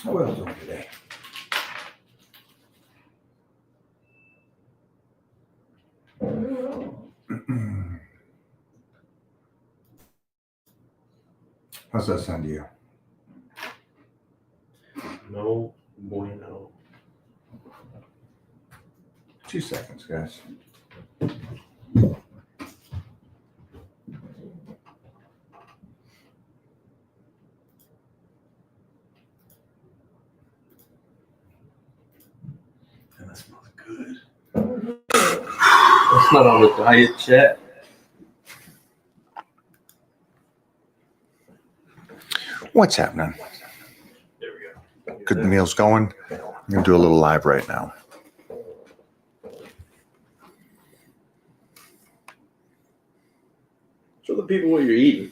How well doing today? How's that sound to you? No bueno. 2 seconds, guys. And that smells good. That's not on the diet chat. What's happening? There we go. Good meal's going. I'm going to do a little live right now. Show the people what you're eating.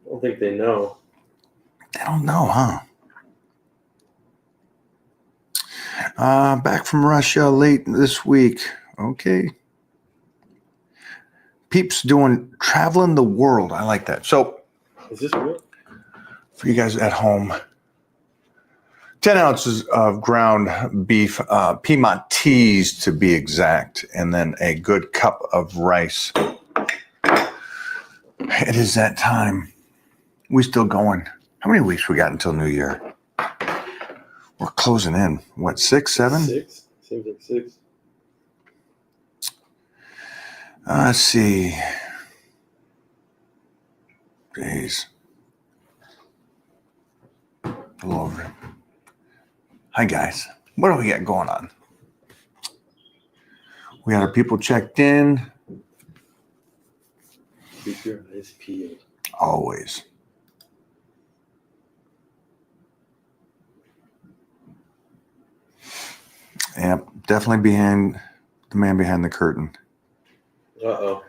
I don't think they know. They don't know, huh? Back from Russia late this week. Okay. Peeps doing traveling the world. I like that. So, Is this real? for you guys at home, 10 ounces of ground beef, Piedmontese to be exact, and then a good cup of rice. It is that time. We still going. How many weeks we got until New Year? We're closing in. What, 6, 7? 6. Seems like 6. Let's see. Days. A little over. Hi, guys. What do we got going on? We got our people checked in. Keep your eyes peeled. Always. Yep, definitely behind the man behind the curtain. Uh-oh.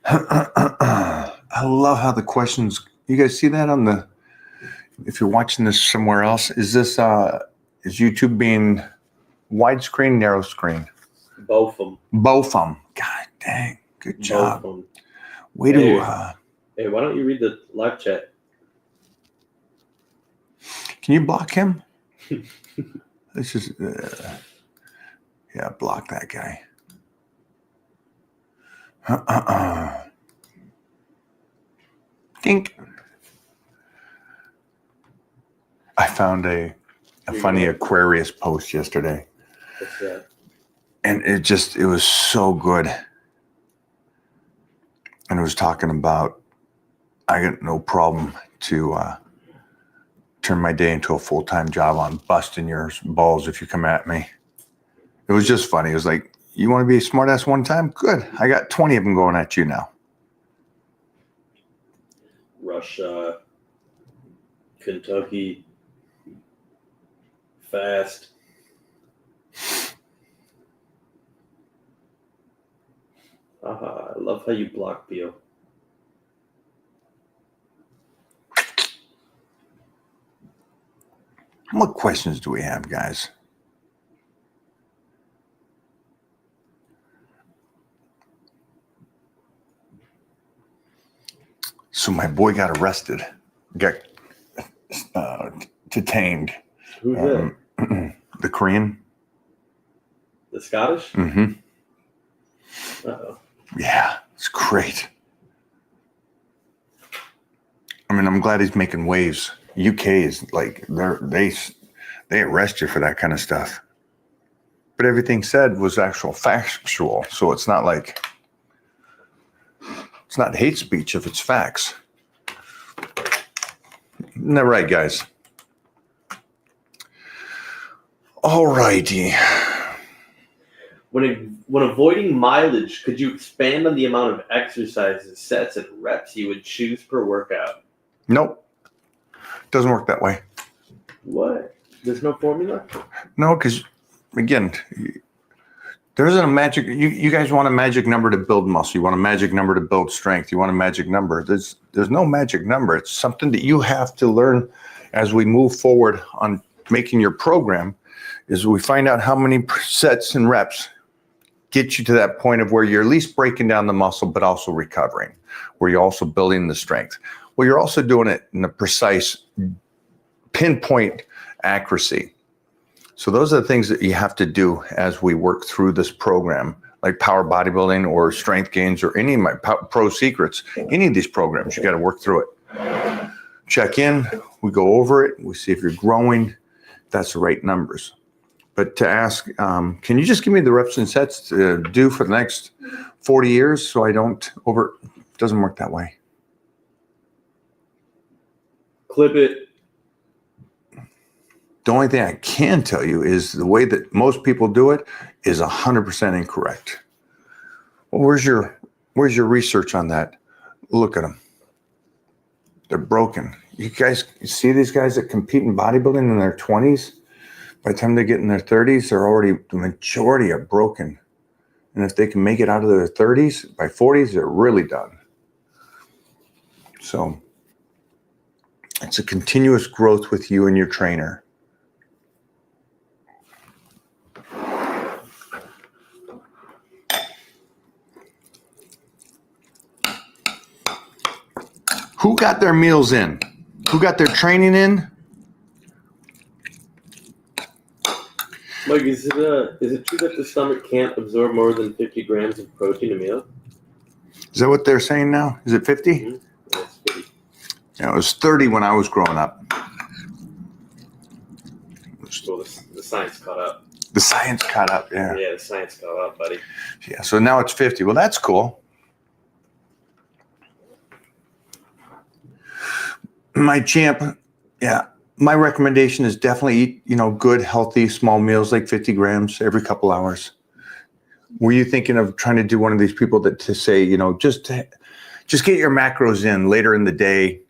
I love how the questions, you guys see that on the, if you're watching this somewhere else, is YouTube being widescreen, narrow screen? Both of them. Both of them. God dang, good job. Both of them. Way to, Hey, why don't you read the live chat? can you block him? This is, yeah, block that guy. Dink. I found a funny Aquarius post yesterday. What's that? And it was so good. And it was talking about, I got no problem to turn my day into a full-time job on busting your balls if you come at me. It was just funny. It was like, you want to be a smartass one time? Good. I got 20 of them going at you now. Russia, Kentucky, fast. I love how you block Beal. What questions do we have, guys? So my boy got arrested, got detained. Who's that? The Korean. The Scottish? Mm-hmm. Uh-oh. Yeah, it's great. I mean, I'm glad he's making waves. UK is like they arrest you for that kind of stuff. But everything said was actual factual, so it's not like it's not hate speech if it's facts. Isn't that right, guys? All righty. When avoiding mileage, could you expand on the amount of exercises, sets, and reps you would choose per workout? Nope. Doesn't work that way. What? There's no formula? No, because, again, there isn't a magic. You guys want a magic number to build muscle. You want a magic number to build strength. You want a magic number. There's no magic number. It's something that you have to learn as we move forward on making your program is we find out how many sets and reps get you to that point of where you're at least breaking down the muscle, but also recovering, where you're also building the strength. Well, you're also doing it in a precise pinpoint accuracy. So those are the things that you have to do as we work through this program, like power bodybuilding or strength gains or any of my pro secrets, any of these programs, you got to work through it. Check in, we go over it, we see if you're growing, that's the right numbers. But to ask, can you just give me the reps and sets to do for the next 40 years so I don't it doesn't work that way. Clip it. The only thing I can tell you is the way that most people do it is 100% incorrect. Well, where's your research on that? Look at them. They're broken. You guys see these guys that compete in bodybuilding in their 20s? By the time they get in their 30s, the majority are broken. And if they can make it out of their 30s, by 40s, they're really done. So it's a continuous growth with you and your trainer. Who got their meals in? Who got their training in? Mike, is it true that the stomach can't absorb more than 50 grams of protein a meal? Is that what they're saying now? Is it 50? Mm-hmm. That's 50. Yeah, it was 30 when I was growing up. Well, the science caught up. The science caught up, yeah. Yeah, the science caught up, buddy. Yeah, so now it's 50. Well, that's cool. My champ, yeah, my recommendation is definitely eat, good, healthy, small meals, like 50 grams every couple hours. Were you thinking of trying to do one of these people that to say, just get your macros in later in the day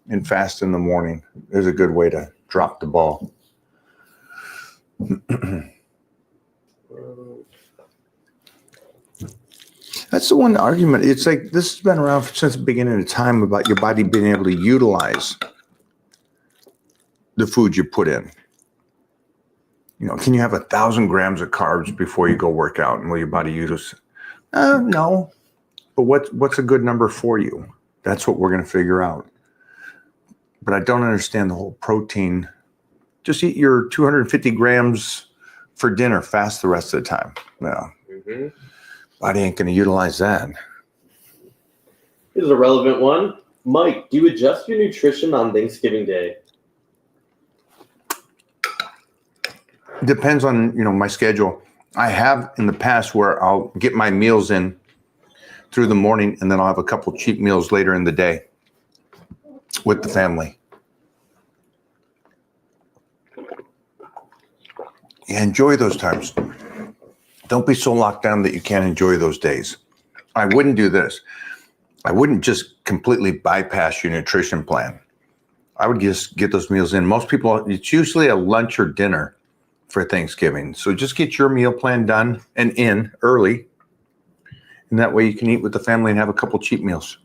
and fast in the morning? Is a good way to drop the ball. That's the one argument. It's like this has been around since the beginning of time about your body being able to utilize the food you put in. Can you have 1,000 grams of carbs before you go work out and will your body use? No. But what's a good number for you? That's what we're going to figure out. But I don't understand the whole protein. Just eat your 250 grams for dinner, fast the rest of the time. No. Mm-hmm. Body ain't going to utilize that. Here's a relevant one. Mike, do you adjust your nutrition on Thanksgiving Day? Depends on, my schedule. I have in the past where I'll get my meals in through the morning and then I'll have a couple cheap meals later in the day with the family. Yeah, enjoy those times. Don't be so locked down that you can't enjoy those days. I wouldn't do this. I wouldn't just completely bypass your nutrition plan. I would just get those meals in. Most people, it's usually a lunch or dinner for Thanksgiving. So just get your meal plan done and in early. And that way you can eat with the family and have a couple cheap meals.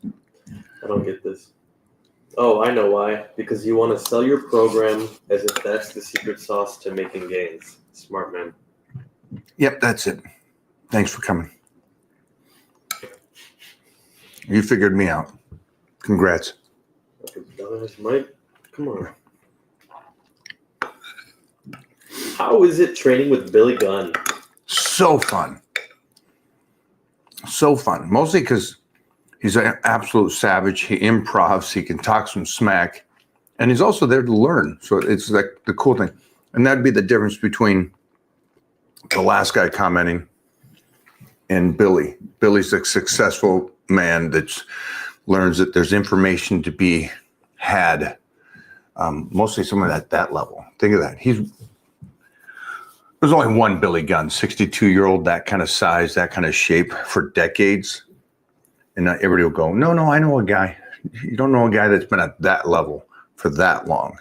I don't get this. Oh, I know why. Because you want to sell your program as if that's the secret sauce to making gains. Smart man. Yep, that's it. Thanks for coming. You figured me out. Congrats. Mike, come on. How is it training with Billy Gunn? So fun. So fun. Mostly because he's an absolute savage. He improvs. He can talk some smack. And he's also there to learn. So it's like the cool thing. And that'd be the difference between the last guy commenting and Billy. Billy's a successful man that learns that there's information to be had. Mostly someone at that level. Think of that. There's only one Billy Gunn, 62-year-old, that kind of size, that kind of shape for decades. And everybody will go, no, I know a guy. You don't know a guy that's been at that level for that long.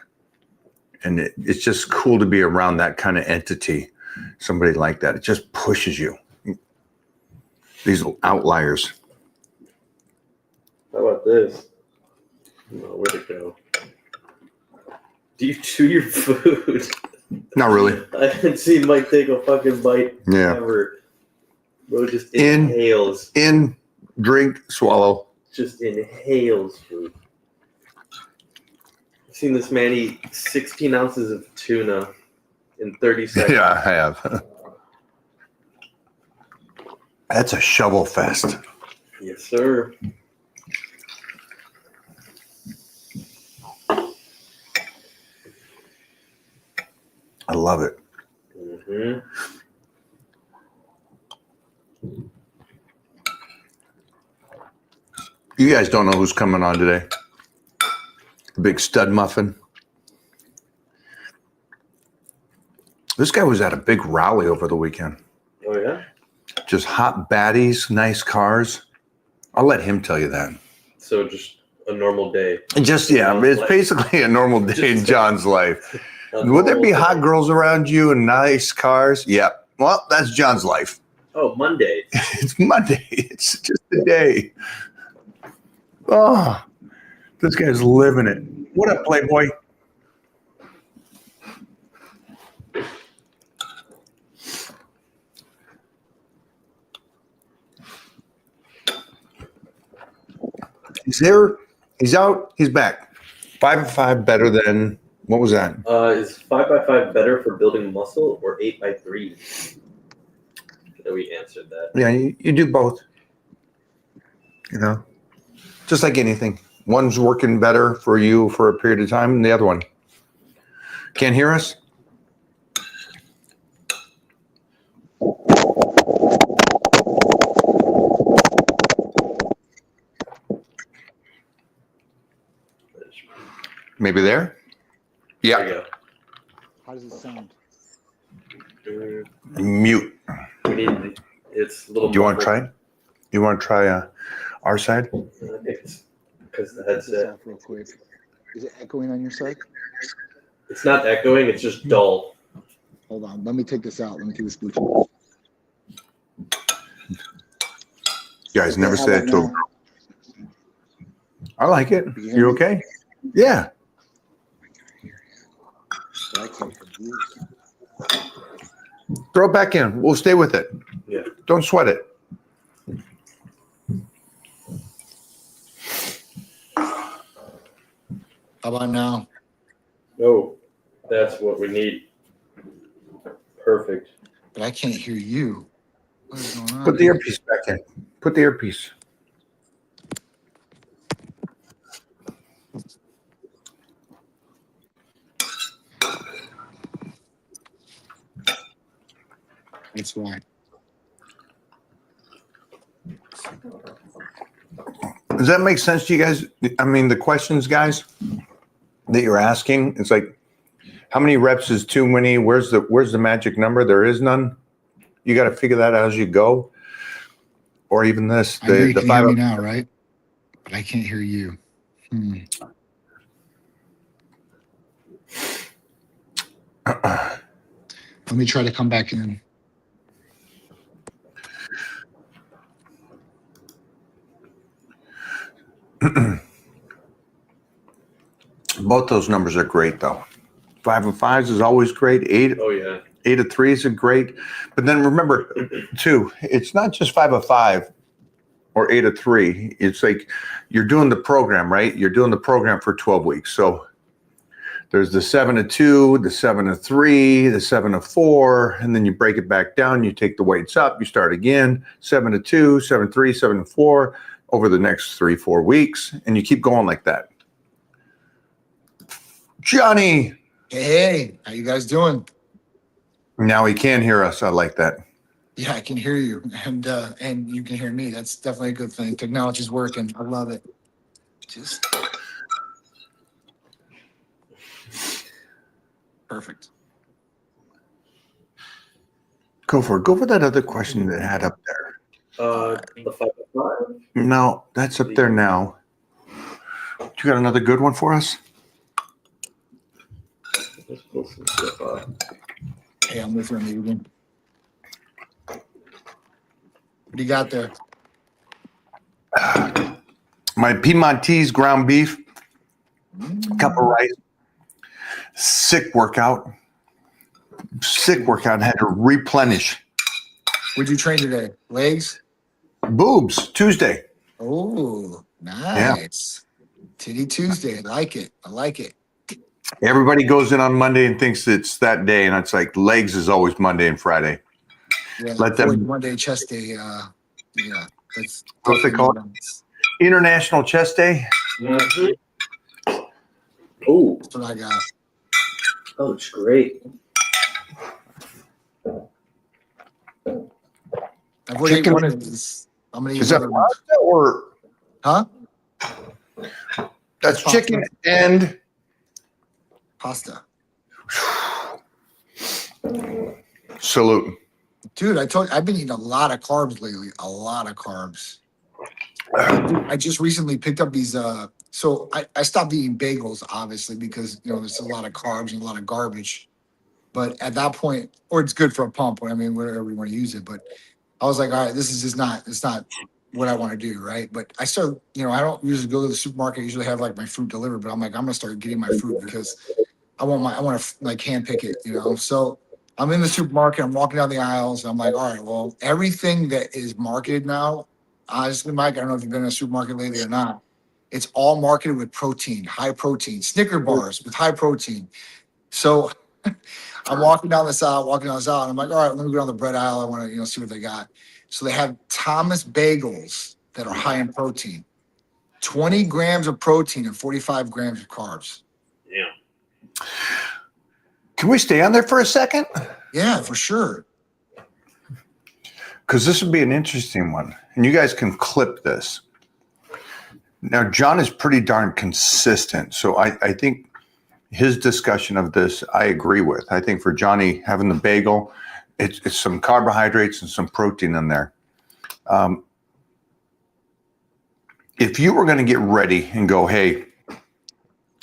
And it's just cool to be around that kind of entity, somebody like that. It just pushes you. These outliers. How about this? Oh, where'd it go? Do you chew your food? Not really. I haven't seen Mike take a fucking bite Yeah. ever. Bro just In- inhales. In, drink, swallow. Just inhales food. I've seen this man eat 16 ounces of tuna in 30 seconds. Yeah, I have. That's a shovel fest. Yes, sir. I love it. Mm-hmm. You guys don't know who's coming on today. The big stud muffin. This guy was at a big rally over the weekend. Oh, yeah? Just hot baddies, nice cars. I'll let him tell you that. So just a normal day. Just, yeah, John's it's life. basically a normal day in Just- John's life. A Would there be normal hot day. girls around you and nice cars? Yeah. Well, that's John's life. Oh, Monday. It's Monday. It's just a day. Oh, this guy's living it. What up, Playboy? He's there. He's out. He's back. 5-5 better than, what was that? Is 5x5 better for building muscle or 8x3? We answered that. Yeah, you do both. You know, just like anything. One's working better for you for a period of time than the other one. Can't hear us? Maybe there? There Yeah. you go. How does it sound? Mute. We need it's a little. Do you want to try it? You want to try our side? I think it's because the Test this headset. out real quick. Is it echoing on your side? It's not echoing. It's just dull. Hold on. Let me take this out. Let me take this Bluetooth. You guys never How said it about to him. now? I like it. You hear You me? okay? Yeah. I can't hear you. Throw it back in. We'll stay with it. Yeah. Don't sweat it. How about now? Oh, that's what we need. Perfect. But I can't hear you. What is going on? Put the earpiece back in. Put the earpiece. That's why. Does that make sense to you guys? I mean, the questions, guys, that you're asking, it's like, how many reps is too many? Where's the magic number? There is none. You got to figure that out as you go. Or even this, I know you the can hear me five. now, right? But I can't hear you. Let me try to come back in. Both those numbers are great, though. 5 and 5s is always great. 8 Oh yeah. 8 of 3s are great. But then remember, too, it's not just 5 of 5 or 8 of 3. It's like you're doing the program, right? You're doing the program for 12 weeks. So there's the 7 of 2, the 7 of 3, the 7 of 4, and then you break it back down. You take the weights up. You start again. 7 of 2, 7 of 3, 7 of 4 over the next 3-4 weeks, and you keep going like that. Johnny, Hey, how you guys doing? now he can hear us. I like that. Yeah, I can hear you, and you can hear me. That's definitely a good thing. Technology's working. I love it. Just perfect. Go for it. Go for that other question that had up there. The 5x5. No, that's up there now. You got another good one for us? Let's pull some stuff out. Hey, I'm with Remy again. What do you got there? My Piedmontese ground beef, cup of rice, Sick workout. Had to replenish. What'd you train today? Legs? Boobs Tuesday. Oh, nice. Titty Tuesday. I like it. Everybody goes in on Monday and thinks it's that day, and it's like legs is always Monday and Friday. Yeah, Let them- Monday chest day. Yeah, that's What's it called? International Chest Day. Oh, That's what I got. that looks great. I've already Chicken- one of these. I'm gonna Is use that other ones. pasta or Huh? that's Pasta. chicken and Pasta. salute? Dude, I've been eating a lot of carbs lately. A lot of carbs. I just recently picked up these so I stopped eating bagels, obviously, because there's a lot of carbs and a lot of garbage. But at that point, or it's good for a pump, I mean, whatever you want to use it. But I was like, all right, this is just it's not what I want to do, right? But I started, I don't usually go to the supermarket. I usually have like my fruit delivered, but I'm like, I'm gonna start getting my fruit because I want to like hand pick it, So I'm in the supermarket, I'm walking down the aisles, and I'm like, all right, well, everything that is marketed now, honestly, Mike, I don't know if you've been in a supermarket lately or not. It's all marketed with protein, high protein, Snicker bars with high protein. So I'm walking down this aisle, and I'm like, all right, let me go down the bread aisle. I want to, see what they got. So they have Thomas bagels that are high in protein, 20 grams of protein and 45 grams of carbs. Yeah. Can we stay on there for a second? Yeah, for sure. Because this would be an interesting one, and you guys can clip this. Now, John is pretty darn consistent, so I think his discussion of this, I agree with. I think for Johnny, having the bagel, it's some carbohydrates and some protein in there. If you were going to get ready and go, hey,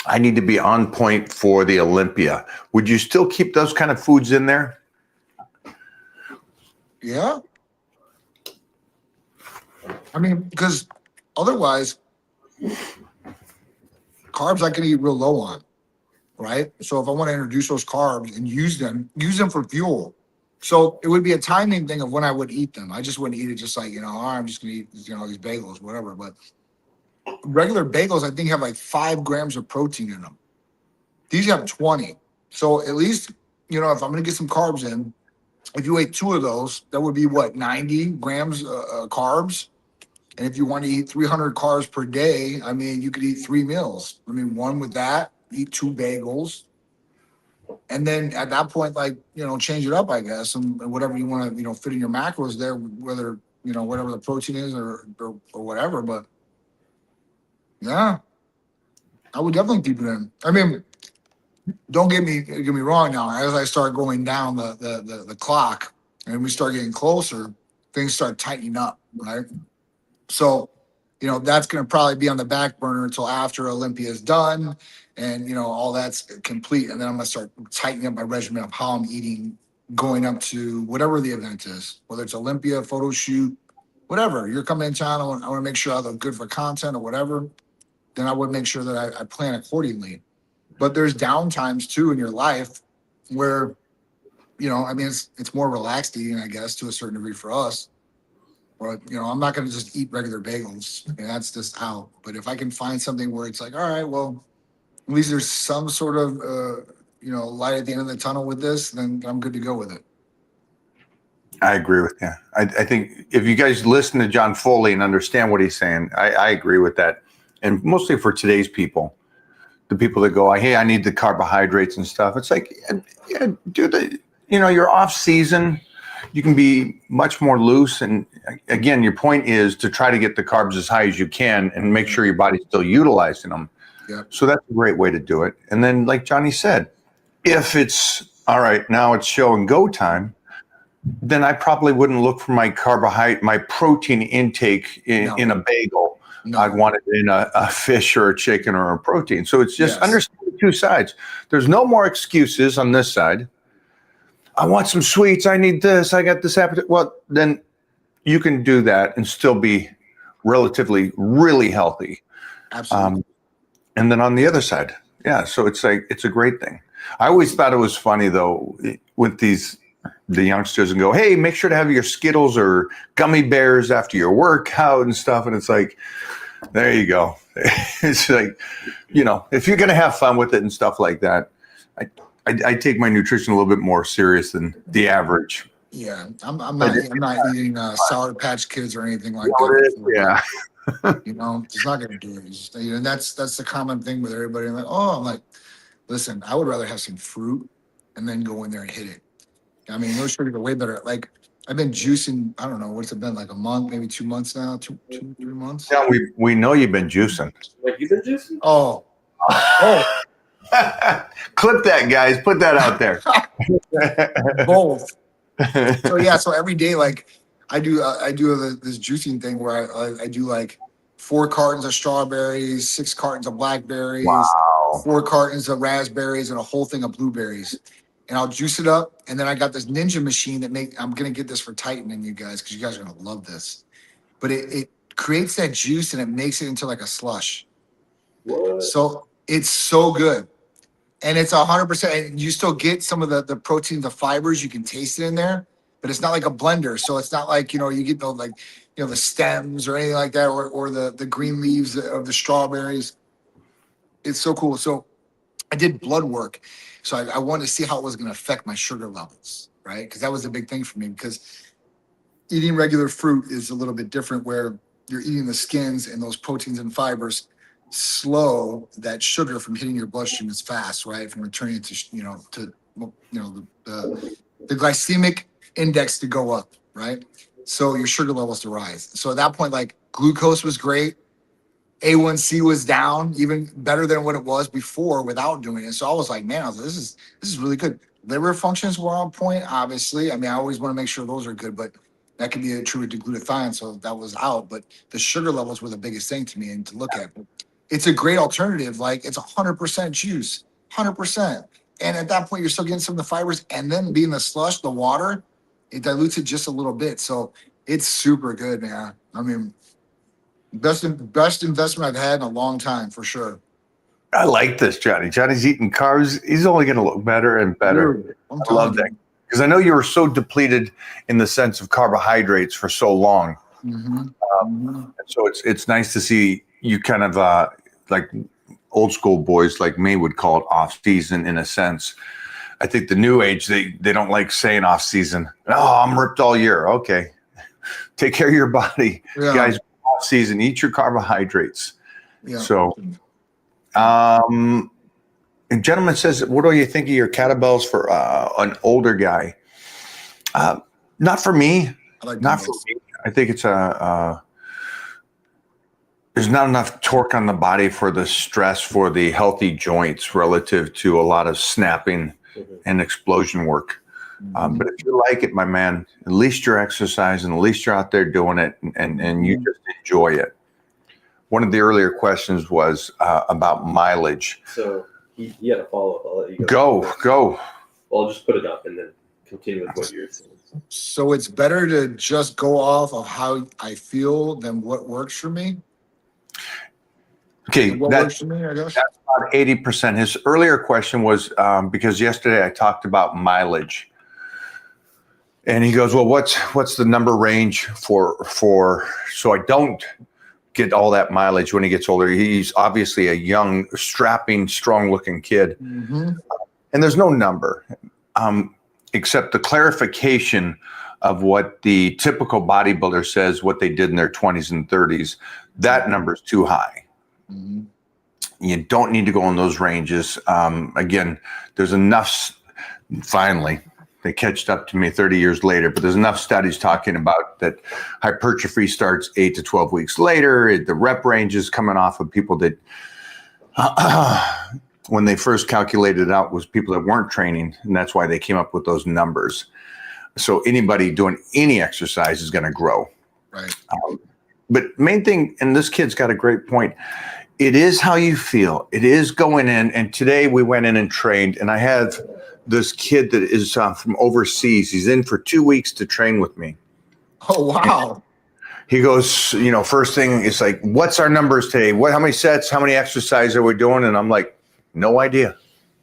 I need to be on point for the Olympia, would you still keep those kind of foods in there? Yeah. I mean, because otherwise, carbs I can eat real low on, right? So if I want to introduce those carbs and use them for fuel. So it would be a timing thing of when I would eat them. I just wouldn't eat it just like, I'm just going to eat, these bagels, whatever. But regular bagels, I think, have like 5 grams of protein in them. These have 20. So at least, if I'm going to get some carbs in, if you ate 2 of those, that would be what, 90 grams carbs? And if you want to eat 300 carbs per day, I mean, you could eat 3 meals. I mean, one with that, eat 2 bagels. And then at that point, change it up, I guess, and whatever you want to, fit in your macros there, whether, whatever the protein is or whatever. But yeah, I would definitely keep it in. I mean, don't get me wrong now. As I start going down the clock and we start getting closer, things start tightening up, right? So, that's going to probably be on the back burner until after Olympia is done and, all that's complete. And then I'm going to start tightening up my regimen of how I'm eating going up to whatever the event is, whether it's Olympia, photo shoot, whatever. You're coming in town, I want to make sure I look good for content or whatever. Then I would make sure that I plan accordingly. But there's downtimes too in your life where, I mean, it's more relaxed eating, I guess, to a certain degree for us. But, I'm not going to just eat regular bagels. And that's just out. But if I can find something where it's like, all right, well, at least there's some sort of, light at the end of the tunnel with this, then I'm good to go with it. I agree with you. I think if you guys listen to John Foley and understand what he's saying, I agree with that. And mostly for today's people, the people that go, hey, I need the carbohydrates and stuff. It's like, yeah, you're off season. You can be much more loose. And again, your point is to try to get the carbs as high as you can and make sure your body's still utilizing them. Yeah. So that's a great way to do it. And then, like Johnny said, if it's all right, now it's show and go time, then I probably wouldn't look for my protein intake in a bagel. No. I'd want it in a fish or a chicken or a protein. So it's just understand the two sides. There's no more excuses on this side. I want some sweets. I need this. I got this appetite. Well, then you can do that and still be relatively really healthy. Absolutely. And then on the other side, yeah. So it's like it's a great thing. I always thought it was funny though with the youngsters and go, hey, make sure to have your Skittles or gummy bears after your workout and stuff. And it's like, there you go. It's like, if you're going to have fun with it and stuff like that, I take my nutrition a little bit more serious than the average. Yeah, I'm not eating Sour Patch Kids or anything like that. Yeah. It's not going to do it. It's just, and that's the common thing with everybody. I'm like, listen, I would rather have some fruit and then go in there and hit it. I mean, those sugars are way better. Like I've been juicing. I don't know what's it been, like a month, maybe 2 months now, 3 months. Yeah, we know you've been juicing. Like you've been juicing? Oh. Clip that, guys. Put that out there. Both. So every day, like I do this juicing thing where I do like 4 cartons of strawberries, 6 cartons of blackberries, Wow. 4 cartons of raspberries, and a whole thing of blueberries. And I'll juice it up. And then I got this Ninja machine I'm going to get this for Titan and you guys, because you guys are going to love this. But it creates that juice and it makes it into like a slush. What? So it's so good. And it's 100%. And you still get some of the protein, the fibers. You can taste it in there, but it's not like a blender. So it's not like, you get the stems or anything like that, or the green leaves of the strawberries. It's so cool. So I did blood work. So I wanted to see how it was going to affect my sugar levels, right? Because that was a big thing for me, because eating regular fruit is a little bit different, where you're eating the skins and those proteins and fibers slow that sugar from hitting your bloodstream as fast, right? From returning to the glycemic index to go up, right? So your sugar levels to rise. So at that point, like glucose was great. A1C was down, even better than what it was before without doing it. So I was like, man, this is really good. Liver functions were on point, obviously. I mean, I always want to make sure those are good, but that could be attributed to glutathione, so that was out. But the sugar levels were the biggest thing to me and to look at. But it's a great alternative. Like it's 100% juice, 100%. And at that point, you're still getting some of the fibers, and then being the slush, the water, it dilutes it just a little bit. So it's super good, man. I mean, best investment I've had in a long time, for sure. I like this, Johnny. Johnny's eating carbs. He's only going to look better and better. Dude, I love that. Because I know you were so depleted in the sense of carbohydrates for so long. Mm-hmm. So it's nice to see you kind of like old school boys like me would call it off season in a sense. I think the new age, they don't like saying off season. Oh, I'm ripped all year. Okay. Take care of your body. Yeah. Guys, off season, eat your carbohydrates. Yeah. So, a gentleman says, what do you think of your kettlebells for an older guy? Not for me. I like Not for me. I think it's there's not enough torque on the body for the stress for the healthy joints relative to a lot of snapping and explosion work. But if you like it, my man, at least you're exercising, at least you're out there doing it, and you just enjoy it. One of the earlier questions was about mileage. So you had a follow-up. I'll let you Go. Well, I'll just put it up and then continue with what you're saying. So it's better to just go off of how I feel than what works for me. Okay, What works for me, I guess. that's about 80%. His earlier question was because yesterday I talked about mileage. And he goes, well, what's the number range for so I don't get all that mileage when he gets older? He's obviously a young, strapping, strong-looking kid. Mm-hmm. And there's no number, except the clarification of what the typical bodybuilder says, what they did in their 20s and 30s. That number is too high. Mm-hmm. You don't need to go in those ranges. Again, there's enough, finally, they catched up to me 30 years later, but there's enough studies talking about that hypertrophy starts 8 to 12 weeks later. The rep range is coming off of people that, when they first calculated it out, was people that weren't training, and that's why they came up with those numbers. So anybody doing any exercise is going to grow. Right. But main thing, and this kid's got a great point, it is how you feel. It is going in, and today we went in and trained, and I have this kid that is from overseas. He's in for 2 weeks to train with me. Oh, wow. He goes, first thing is like, what's our numbers today? How many sets, how many exercises are we doing? And I'm like, no idea.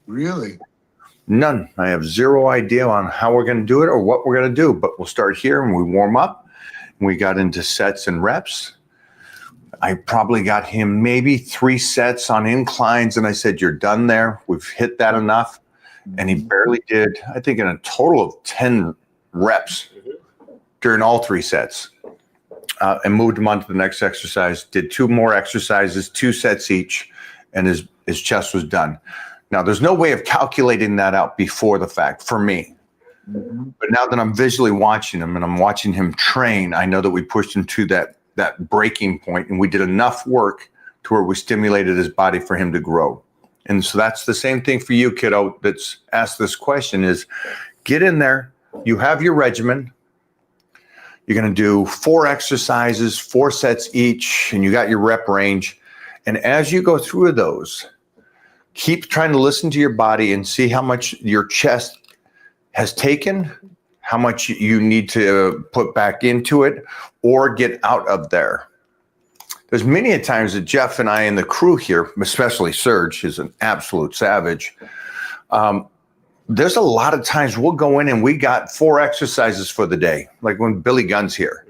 Really? None. I have zero idea on how we're going to do it or what we're going to do, but we'll start here and we warm up. We got into sets and reps. I probably got him maybe 3 sets on inclines, and I said, "You're done there. We've hit that enough." And he barely did, I think, in a total of 10 reps during all 3 sets, and moved him on to the next exercise. Did 2 more exercises, 2 sets each, and his chest was done. Now, there's no way of calculating that out before the fact for me. But now that I'm visually watching him and I'm watching him train, I know that we pushed him to that breaking point, and we did enough work to where we stimulated his body for him to grow. And so that's the same thing for you, kiddo, that's asked this question is get in there. You have your regimen. You're going to do 4 exercises, 4 sets each, and you got your rep range. And as you go through those, keep trying to listen to your body and see how much your chest has taken, how much you need to put back into it or get out of there. There's many a times that Jeff and I and the crew here, especially Serge, is an absolute savage. There's a lot of times we'll go in and we got 4 exercises for the day, like when Billy Gunn's here.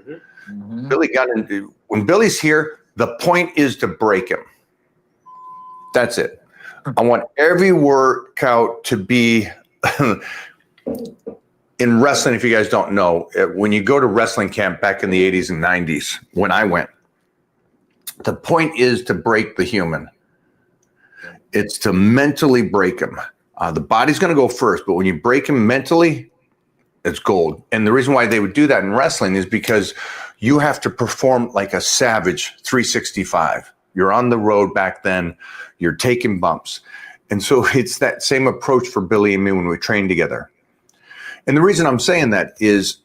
Billy Gunn, when Billy's here, the point is to break him. That's it. I want every workout to be in wrestling. If you guys don't know, when you go to wrestling camp back in the 80s and 90s, when I went, the point is to break the human. It's to mentally break him. The body's going to go first, but when you break him mentally, it's gold. And the reason why they would do that in wrestling is because you have to perform like a savage 365. You're on the road back then. You're taking bumps. And so it's that same approach for Billy and me when we train together. And the reason I'm saying that is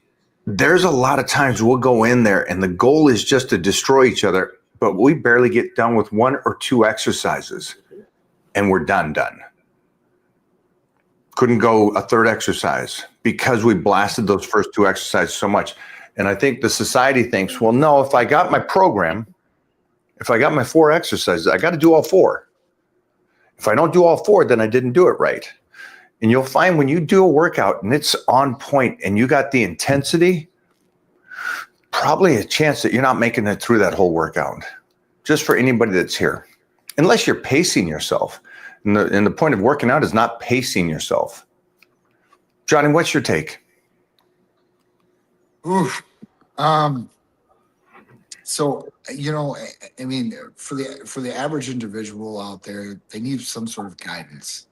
there's a lot of times we'll go in there and the goal is just to destroy each other, but we barely get done with 1 or 2 exercises and we're done. Couldn't go a 3rd exercise because we blasted those first 2 exercises so much. And I think the society thinks, well, no, if I got my program, if I got my 4 exercises, I got to do all 4. If I don't do all 4, then I didn't do it right. And you'll find when you do a workout and it's on point and you got the intensity, probably a chance that you're not making it through that whole workout, just for anybody that's here, unless you're pacing yourself. And the point of working out is not pacing yourself. Johnny, what's your take? Oof. So, I mean, for the average individual out there, they need some sort of guidance.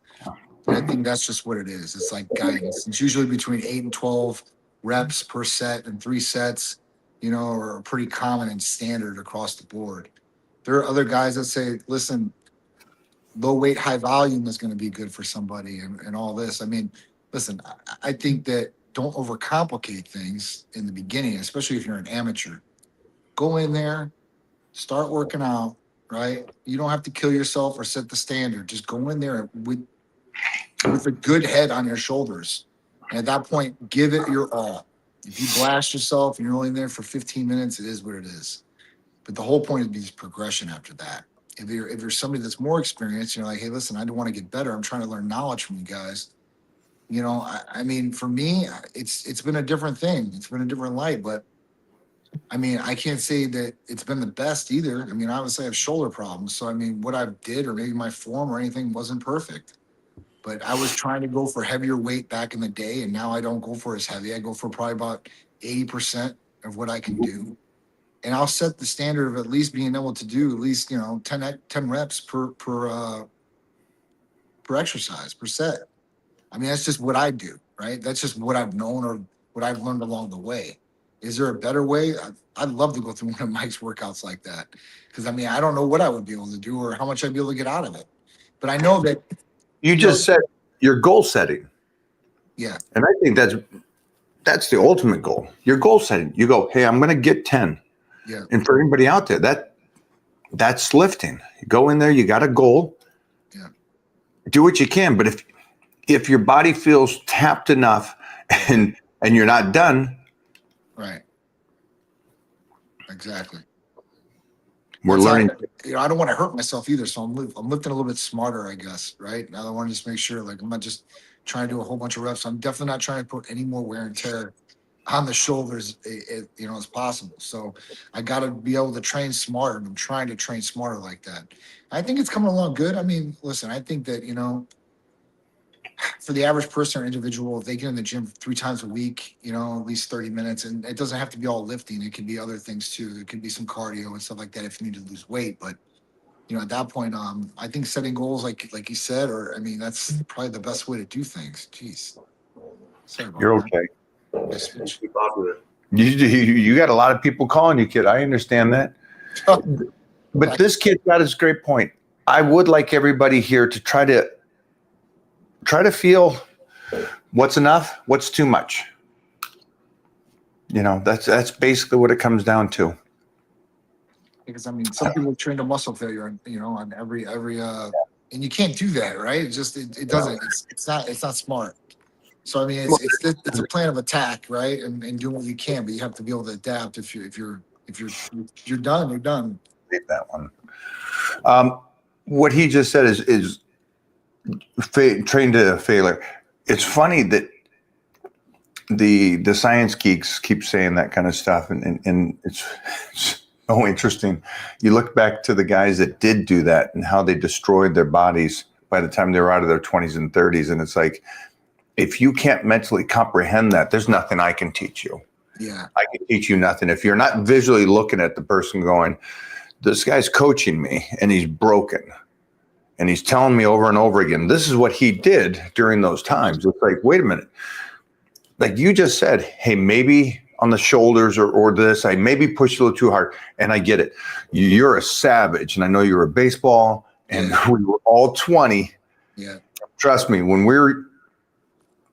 And I think that's just what it is. It's like guidance. It's usually between 8 and 12 reps per set, and 3 sets, are pretty common and standard across the board. There are other guys that say, listen, low weight, high volume is going to be good for somebody and all this. I mean, listen, I think that don't overcomplicate things in the beginning, especially if you're an amateur. Go in there, start working out, right? You don't have to kill yourself or set the standard. Just go in there with a good head on your shoulders. And at that point, give it your all. If you blast yourself and you're only there for 15 minutes, it is what it is. But the whole point is progression after that. If you're somebody that's more experienced, you're like, hey, listen, I don't want to get better. I'm trying to learn knowledge from you guys. I mean, for me, it's been a different thing. It's been a different light, but I mean, I can't say that it's been the best either. I mean, obviously I have shoulder problems. So, I mean, what I did or maybe my form or anything wasn't perfect. But I was trying to go for heavier weight back in the day, and now I don't go for as heavy. I go for probably about 80% of what I can do. And I'll set the standard of at least being able to do at least, 10 reps per exercise, per set. I mean, that's just what I do, right? That's just what I've known or what I've learned along the way. Is there a better way? I'd love to go through one of Mike's workouts like that. Because, I mean, I don't know what I would be able to do or how much I'd be able to get out of it. But I know that. You just said your goal setting. Yeah. And I think that's the ultimate goal. Your goal setting. You go, hey, I'm going to get 10. Yeah. And for anybody out there, that's lifting. You go in there, you got a goal. Yeah. Do what you can. But if your body feels tapped enough and you're not done. Right. Exactly. We're learning. I don't want to hurt myself either. So I'm lifting a little bit smarter, I guess. Right. Now I want to just make sure, like, I'm not just trying to do a whole bunch of reps. I'm definitely not trying to put any more wear and tear on the shoulders, as possible. So I got to be able to train smarter. And I'm trying to train smarter like that. I think it's coming along good. I mean, listen, I think that, for the average person or individual, if they get in the gym 3 times a week, at least 30 minutes, and it doesn't have to be all lifting. It can be other things too. It could be some cardio and stuff like that if you need to lose weight. But, at that point, I think setting goals, like you said, that's probably the best way to do things. Jeez. Sorry about You're that. okay. It's too popular. You got a lot of people calling you, kid. I understand that. But this kid got his great point. I would like everybody here to try to feel what's enough, what's too much. That's basically what it comes down to. Because some people train to muscle failure, on every and you can't do that, right? It just it doesn't. It's not smart. So it's a plan of attack, right? And do what you can, but you have to be able to adapt. If you're done, you're done. Leave that one. What he just said is trained to failure. It's funny that the science geeks keep saying that kind of stuff, and it's so interesting. You look back to the guys that did do that and how they destroyed their bodies by the time they were out of their 20s and 30s, and it's like, if you can't mentally comprehend that, there's nothing I can teach you. Yeah, I can teach you nothing. If you're not visually looking at the person going, this guy's coaching me and he's broken and he's telling me over and over again, this is what he did during those times. It's like, wait a minute. Like you just said, hey, maybe on the shoulders or this, I maybe pushed a little too hard. And I get it. You're a savage. And I know you're a baseball and we were all 20. Yeah. Trust me, when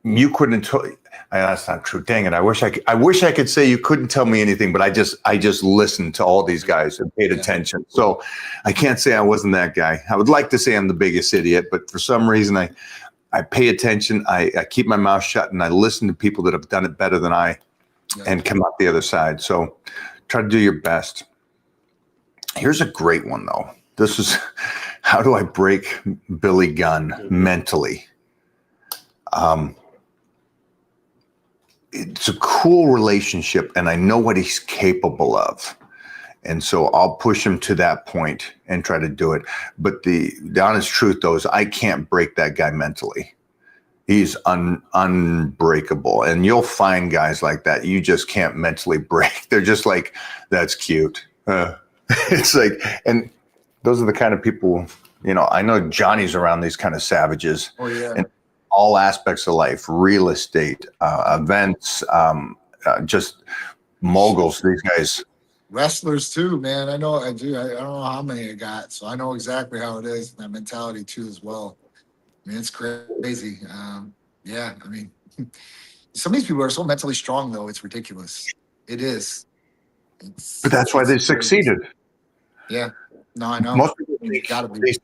you couldn't tell. That's not true. Dang it! I wish I could say you couldn't tell me anything, but I just listened to all these guys and paid attention. So I can't say I wasn't that guy. I would like to say I'm the biggest idiot, but for some reason I pay attention. I keep my mouth shut and I listen to people that have done it better than I, and come out the other side. So try to do your best. Here's a great one though. This is how do I break Billy Gunn mentally? It's a cool relationship and I know what he's capable of. And so I'll push him to that point and try to do it. But the honest truth though is I can't break that guy mentally. He's unbreakable. And you'll find guys like that. You just can't mentally break. They're just like, that's cute. It's like, and those are the kind of people, I know Johnny's around these kind of savages. Oh yeah. And all aspects of life, real estate, events, just moguls, these guys. Wrestlers too, man. I know I do. I don't know how many I got, so I know exactly how it is. That mentality too, as well. It's crazy. Some of these people are so mentally strong, though. It's ridiculous. It is. But that's why they succeeded. Yeah. No, I know. Most people gotta be.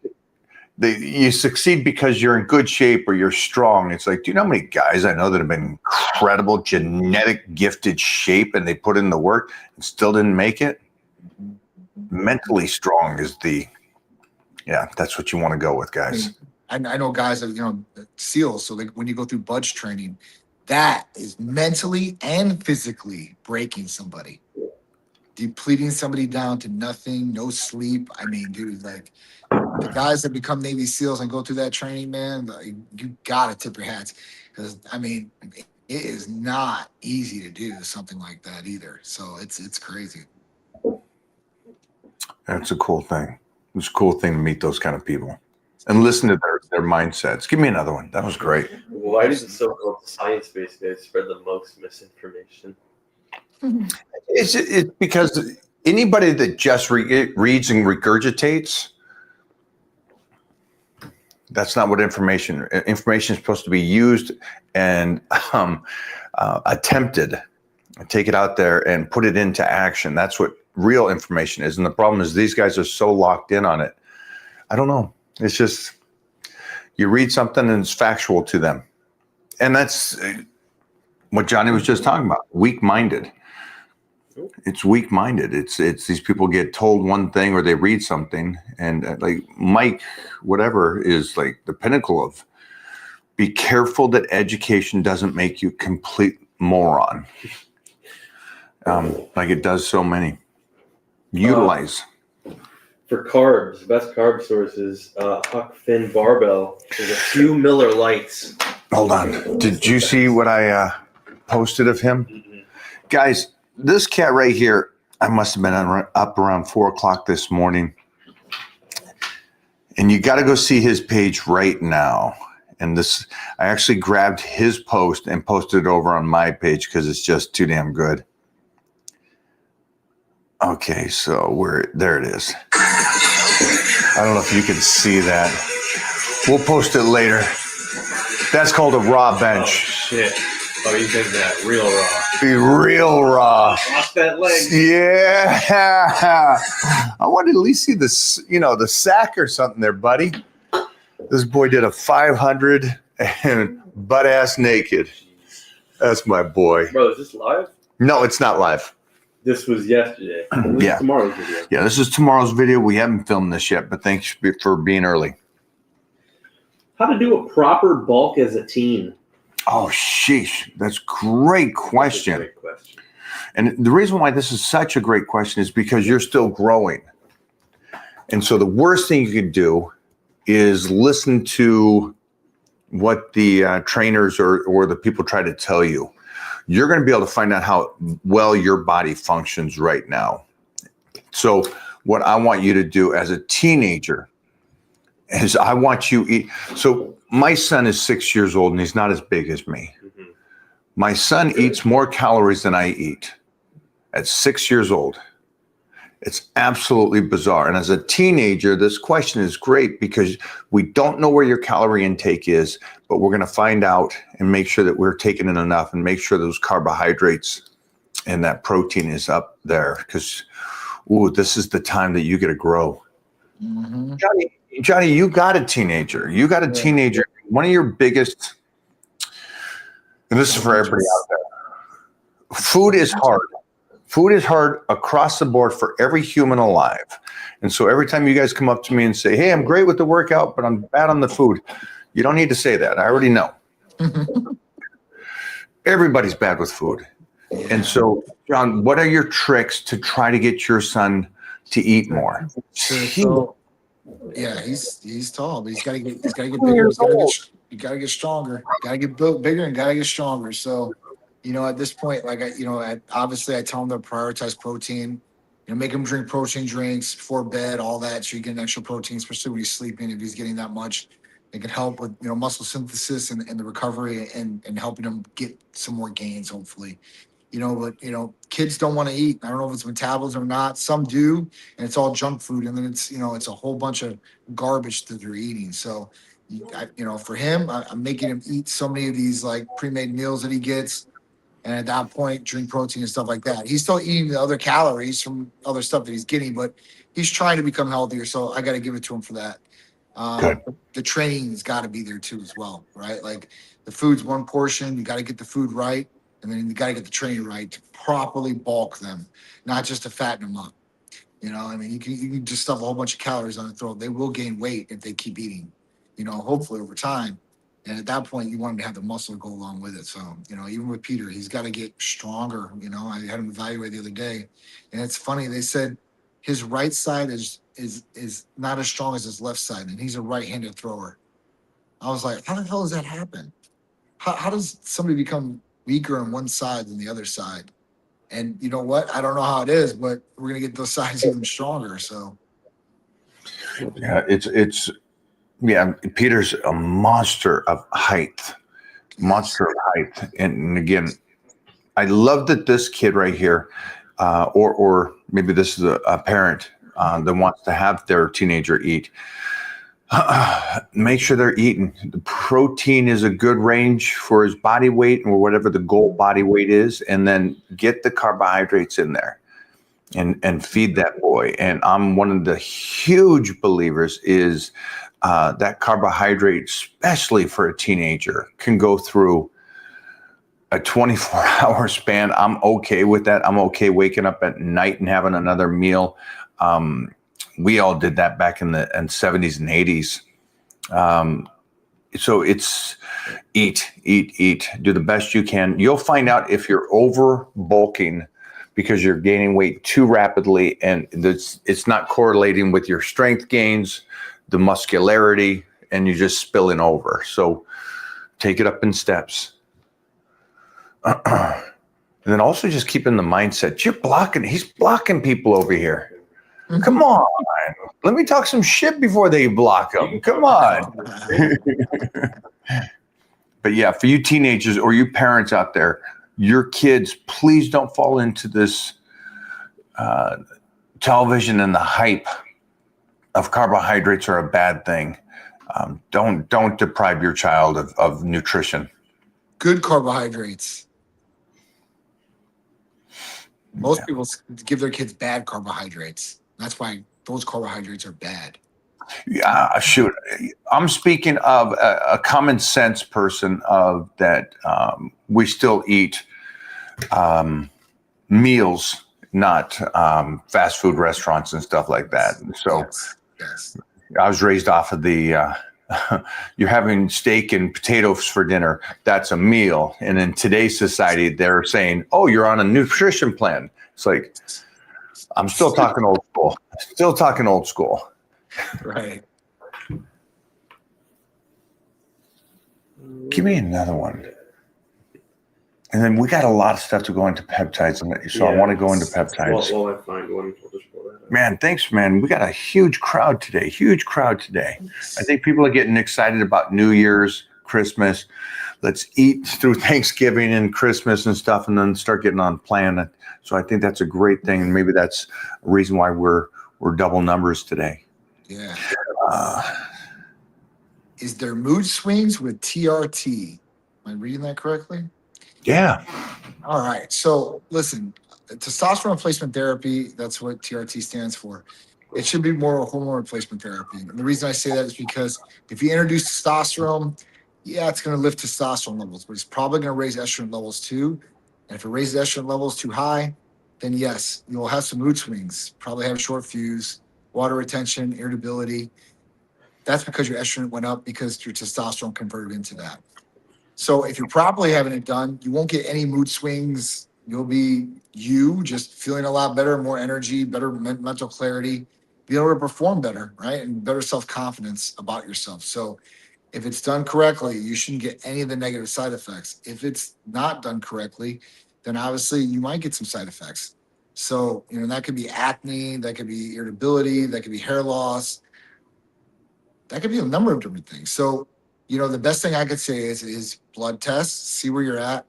You succeed because you're in good shape or you're strong. It's like, do you know how many guys I know that have been incredible, genetic, gifted shape and they put in the work and still didn't make it? Mentally strong is that's what you want to go with, guys. I know guys that, SEALs. So when you go through budge training, that is mentally and physically breaking somebody, depleting somebody down to nothing, no sleep. Dude, like, the guys that become Navy SEALs and go through that training, man, you gotta tip your hats because it is not easy to do something like that either. So it's crazy. That's a cool thing. It's a cool thing to meet those kind of people and listen to their mindsets. Give me another one. That was great. Why does the so-called science-based guys spread the most misinformation? It's because anybody that just reads and regurgitates. That's not what information is supposed to be used and attempted. Take it out there and put it into action. That's what real information is. And the problem is these guys are so locked in on it. I don't know. It's just you read something and it's factual to them. And that's what Johnny was just talking about. Weak-minded. It's weak-minded. It's these people get told one thing or they read something and like Mike, whatever, is like the pinnacle of be careful that education doesn't make you complete moron. Like it does so many. Utilize. For carbs, best carb sources, Huck Finn Barbell. There's a few Miller Lights. Hold on. Did you see what I posted of him? Mm-hmm. Guys, this cat right here, I must have been up around 4:00 this morning. And you got to go see his page right now. And this, I actually grabbed his post and posted it over on my page because it's just too damn good. Okay, so there it is. I don't know if you can see that. We'll post it later. That's called a raw bench. Oh, shit. Oh, you did that real raw. Be real raw. Lost that leg. Yeah. I wanted to at least see this, the sack or something there, buddy. This boy did a 500 and butt ass naked. That's my boy. Bro, is this live? No, it's not live. This was yesterday. This Yeah. is tomorrow's video. Yeah, this is tomorrow's video. We haven't filmed this yet, but thanks for being early. How to do a proper bulk as a teen? Oh, sheesh. That's a great question. That's a great question. And the reason why this is such a great question is because you're still growing. And so the worst thing you could do is listen to what the trainers or the people try to tell you. You're going to be able to find out how well your body functions right now. So what I want you to do as a teenager is I want you eat. So my son is 6 years old and he's not as big as me. Mm-hmm. My son eats more calories than I eat at 6 years old. It's absolutely bizarre. And as a teenager, this question is great because we don't know where your calorie intake is, but we're going to find out and make sure that we're taking in enough and make sure those carbohydrates and that protein is up there because, this is the time that you get to grow. Mm-hmm. Johnny, you got a teenager. You got a teenager. One of your biggest, and this is for everybody out there, food is hard. Food is hard across the board for every human alive. And so every time you guys come up to me and say, hey, I'm great with the workout, but I'm bad on the food. You don't need to say that. I already know. Everybody's bad with food. And so, John, what are your tricks to try to get your son to eat more? So, yeah, he's tall, but he's got to get bigger. You got to get stronger. Got to get built bigger and got to get stronger. So, at this point, obviously I tell him to prioritize protein. Make him drink protein drinks before bed, all that, so you get an extra protein, especially when he's sleeping. If he's getting that much, it can help with muscle synthesis and the recovery and helping him get some more gains, hopefully. But kids don't want to eat. I don't know if it's metabolism or not. Some do, and it's all junk food, and then it's it's a whole bunch of garbage that they're eating. So, for him, I'm making him eat so many of these like pre-made meals that he gets. And at that point, drink protein and stuff like that. He's still eating the other calories from other stuff that he's getting, but he's trying to become healthier. So I got to give it to him for that. The training's got to be there too as well, right? Like the food's one portion. You got to get the food right, and then you got to get the training right to properly bulk them, not just to fatten them up. You can just stuff a whole bunch of calories on the throat. They will gain weight if they keep eating. Hopefully over time. And at that point, you want him to have the muscle to go along with it. So, even with Peter, he's got to get stronger. I had him evaluate the other day. And it's funny, they said his right side is not as strong as his left side, and he's a right-handed thrower. I was like, how the hell does that happen? How does somebody become weaker on one side than the other side? And you know what? I don't know how it is, but we're going to get those sides even stronger. So, yeah, yeah, Peter's a monster of height. And again, I love that this kid right here, or maybe this is a parent that wants to have their teenager eat. Make sure they're eating. The protein is a good range for his body weight or whatever the goal body weight is, and then get the carbohydrates in there and feed that boy. And I'm one of the huge believers is that carbohydrate, especially for a teenager, can go through a 24-hour span. I'm okay with that. I'm okay waking up at night and having another meal. We all did that back in the 70s and 80s. So it's eat, eat, eat. Do the best you can. You'll find out if you're over bulking because you're gaining weight too rapidly, and it's not correlating with your strength gains, the muscularity, and you're just spilling over. So take it up in steps. And then also just keep in the mindset, he's blocking people over here. Come on. Let me talk some shit before they block him. Come on. But yeah, for you teenagers or you parents out there, your kids, please don't fall into this television and the hype of carbohydrates are a bad thing. Don't deprive your child of nutrition. Good carbohydrates. Most people give their kids bad carbohydrates. That's why those carbohydrates are bad. Yeah, shoot. I'm speaking of a common sense person of that we still eat meals, not fast food restaurants and stuff like that. So yes. I was raised off of the you're having steak and potatoes for dinner. That's a meal. And in today's society, they're saying, oh, you're on a nutrition plan. It's like, I'm still talking old school. Still talking old school. Right. Give me another one. And then we got a lot of stuff to go into peptides. So I want to go into peptides. While I find one, I'll just pull that up. Man, thanks, man. We got a huge crowd today. I think people are getting excited about New Year's, Christmas. Let's eat through Thanksgiving and Christmas and stuff, and then start getting on plan. So I think that's a great thing. And maybe that's a reason why we're double numbers today. Yeah. Is there mood swings with TRT? Am I reading that correctly? Yeah. All right. So listen, testosterone replacement therapy, that's what TRT stands for. It should be more hormone replacement therapy. And the reason I say that is because if you introduce testosterone, yeah, it's going to lift testosterone levels, but it's probably going to raise estrogen levels too. And if it raises estrogen levels too high, then yes, you'll have some mood swings, probably have short fuse, water retention, irritability. That's because your estrogen went up because your testosterone converted into that. So if you're properly having it done, you won't get any mood swings. You'll be just feeling a lot better, more energy, better mental clarity, be able to perform better, right? And better self-confidence about yourself. So if it's done correctly, you shouldn't get any of the negative side effects. If it's not done correctly, then obviously you might get some side effects. So, that could be acne, that could be irritability, that could be hair loss. That could be a number of different things. So, the best thing I could say is blood tests, see where you're at,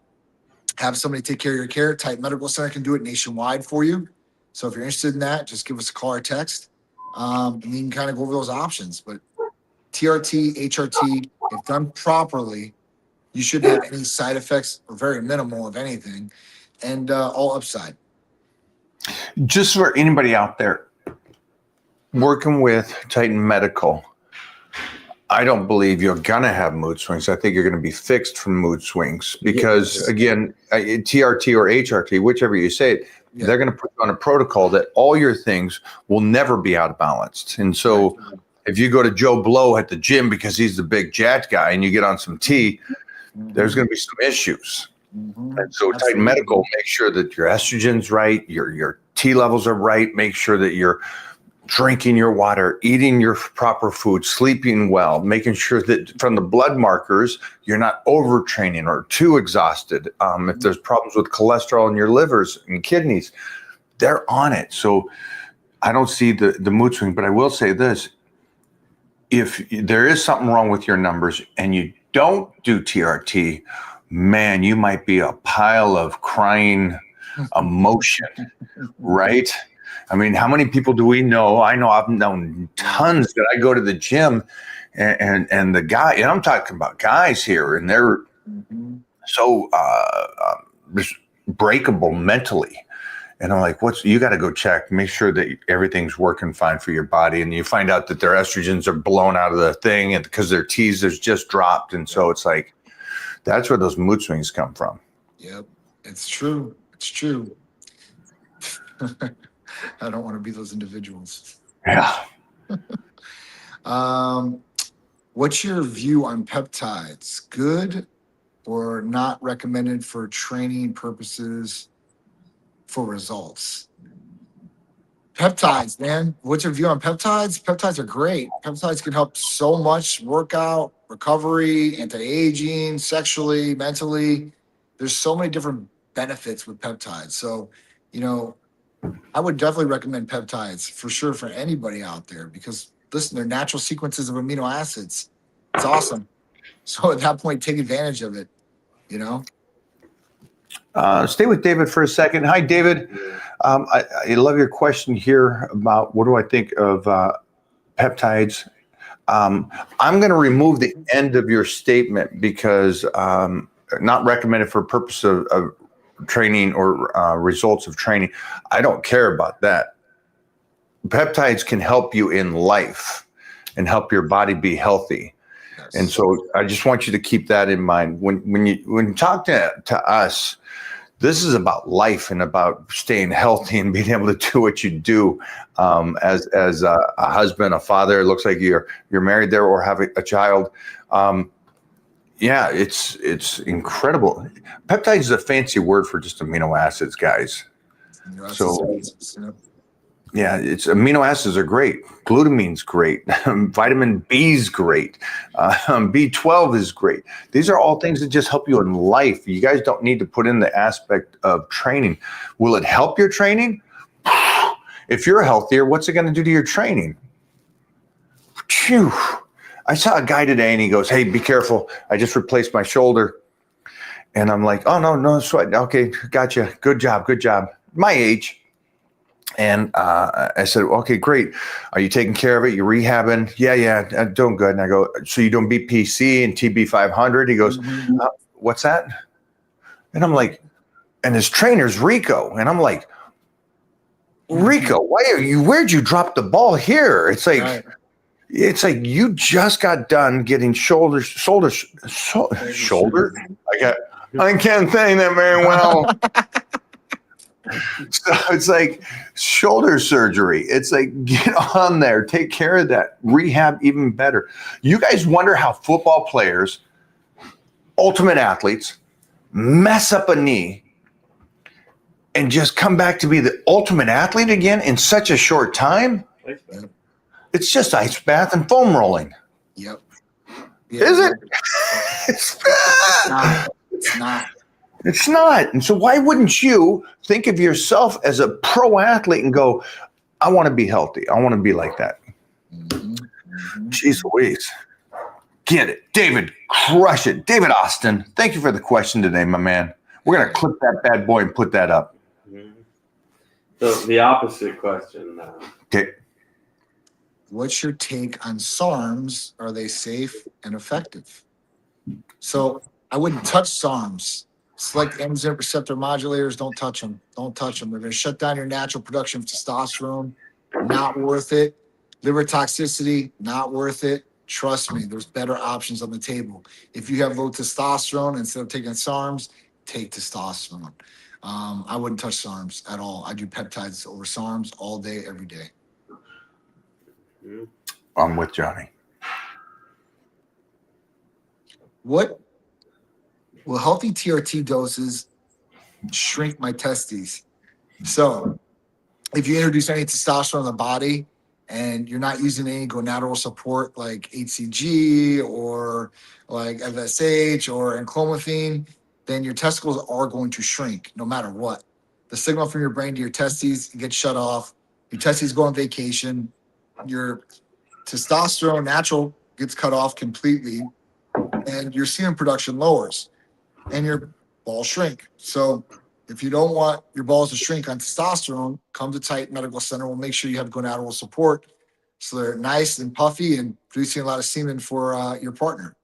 have somebody take care of your care. Type Medical Center can do it nationwide for you. So if you're interested in that, just give us a call or text. And you can kind of go over those options. But TRT, HRT, if done properly, you shouldn't have any side effects or very minimal, if anything, and all upside. Just for anybody out there working with Titan Medical, I don't believe you're going to have mood swings. I think you're going to be fixed from mood swings because, again, TRT or HRT, whichever you say it, they're going to put you on a protocol that all your things will never be out of balance. And so if you go to Joe Blow at the gym because he's the big jet guy and you get on some tea, there's going to be some issues. And so Titan Medical, make sure that your estrogen's right, your T levels are right, make sure that you're drinking your water, eating your proper food, sleeping well, making sure that from the blood markers, you're not overtraining or too exhausted. If there's problems with cholesterol in your livers and kidneys, they're on it. So I don't see the mood swing, but I will say this. If there is something wrong with your numbers and you don't do TRT, man, you might be a pile of crying emotion, right? I mean, how many people do we know? I know I've known tons that I go to the gym and the guy, and I'm talking about guys here, and they're so breakable mentally. And I'm like, you got to go check, make sure that everything's working fine for your body. And you find out that their estrogens are blown out of the thing and because their T's is just dropped. And so it's like, that's where those mood swings come from. Yep. It's true. It's true. I don't want to be those individuals. Yeah. What's your view on peptides? Good or not recommended for training purposes for results? Peptides, man. What's your view on peptides? Peptides are great. Peptides can help so much workout, recovery, anti-aging, sexually, mentally. There's so many different benefits with peptides. So, you know, I would definitely recommend peptides for sure for anybody out there because listen, they're natural sequences of amino acids. It's awesome. So at that point, take advantage of it, you know? Stay with David for a second. Hi, David. I love your question here about what do I think of peptides. I'm going to remove the end of your statement because not recommended for purpose of training or results of training. I don't care about that. Peptides can help you in life and help your body be healthy. Yes. And so I just want you to keep that in mind. When you talk to us, this is about life and about staying healthy and being able to do what you do as a husband, a father. It looks like you're married there or have a child. Yeah, it's incredible. Peptides is a fancy word for just amino acids, guys. So yeah, it's amino acids are great. Glutamine's great. Vitamin B's great. B12 is great. These are all things that just help you in life. You guys don't need to put in the aspect of training. Will it help your training? If you're healthier, what's it going to do to your training? Phew. I saw a guy today and he goes, "Hey, be careful. I just replaced my shoulder." And I'm like, "Oh, no sweat. Okay, gotcha. Good job. My age." And I said, "Okay, great. Are you taking care of it? You rehabbing?" Yeah, I'm doing good. And I go, "So you doing BPC and TB 500?" He goes, "What's that?" And I'm like, and his trainer's Rico. And I'm like, "Rico, where'd you drop the ball here?" It's like, Right. It's like you just got done getting shoulder. I can't say that very well. So it's like shoulder surgery. It's like, get on there, take care of that, rehab even better. You guys wonder how football players, ultimate athletes, mess up a knee and just come back to be the ultimate athlete again in such a short time? It's just ice bath and foam rolling. Yep. Is it? It's not. It's not. And so why wouldn't you think of yourself as a pro athlete and go, "I want to be healthy. I want to be like that." Jeez Louise. Get it. David, crush it. David Austin, thank you for the question today, my man. We're going to clip that bad boy and put that up. So the opposite question now. Okay. What's your take on SARMs? Are they safe and effective? So I wouldn't touch SARMs. Select androgen receptor modulators. Don't touch them. Don't touch them. They're going to shut down your natural production of testosterone. Not worth it. Liver toxicity. Not worth it. Trust me, there's better options on the table. If you have low testosterone, instead of taking SARMs, take testosterone. I wouldn't touch SARMs at all. I do peptides over SARMs all day, every day. I'm with Johnny. What will healthy TRT doses shrink my testes? So if you introduce any testosterone in the body and you're not using any gonadal support like HCG or like FSH or enclomiphene, then your testicles are going to shrink no matter what. The signal from your brain to your testes gets shut off. Your testes go on vacation. Your testosterone natural gets cut off completely, and your semen production lowers, and your balls shrink. So if you don't want your balls to shrink on testosterone, come to Titan Medical Center. We'll make sure you have gonadal support so they're nice and puffy and producing a lot of semen for your partner.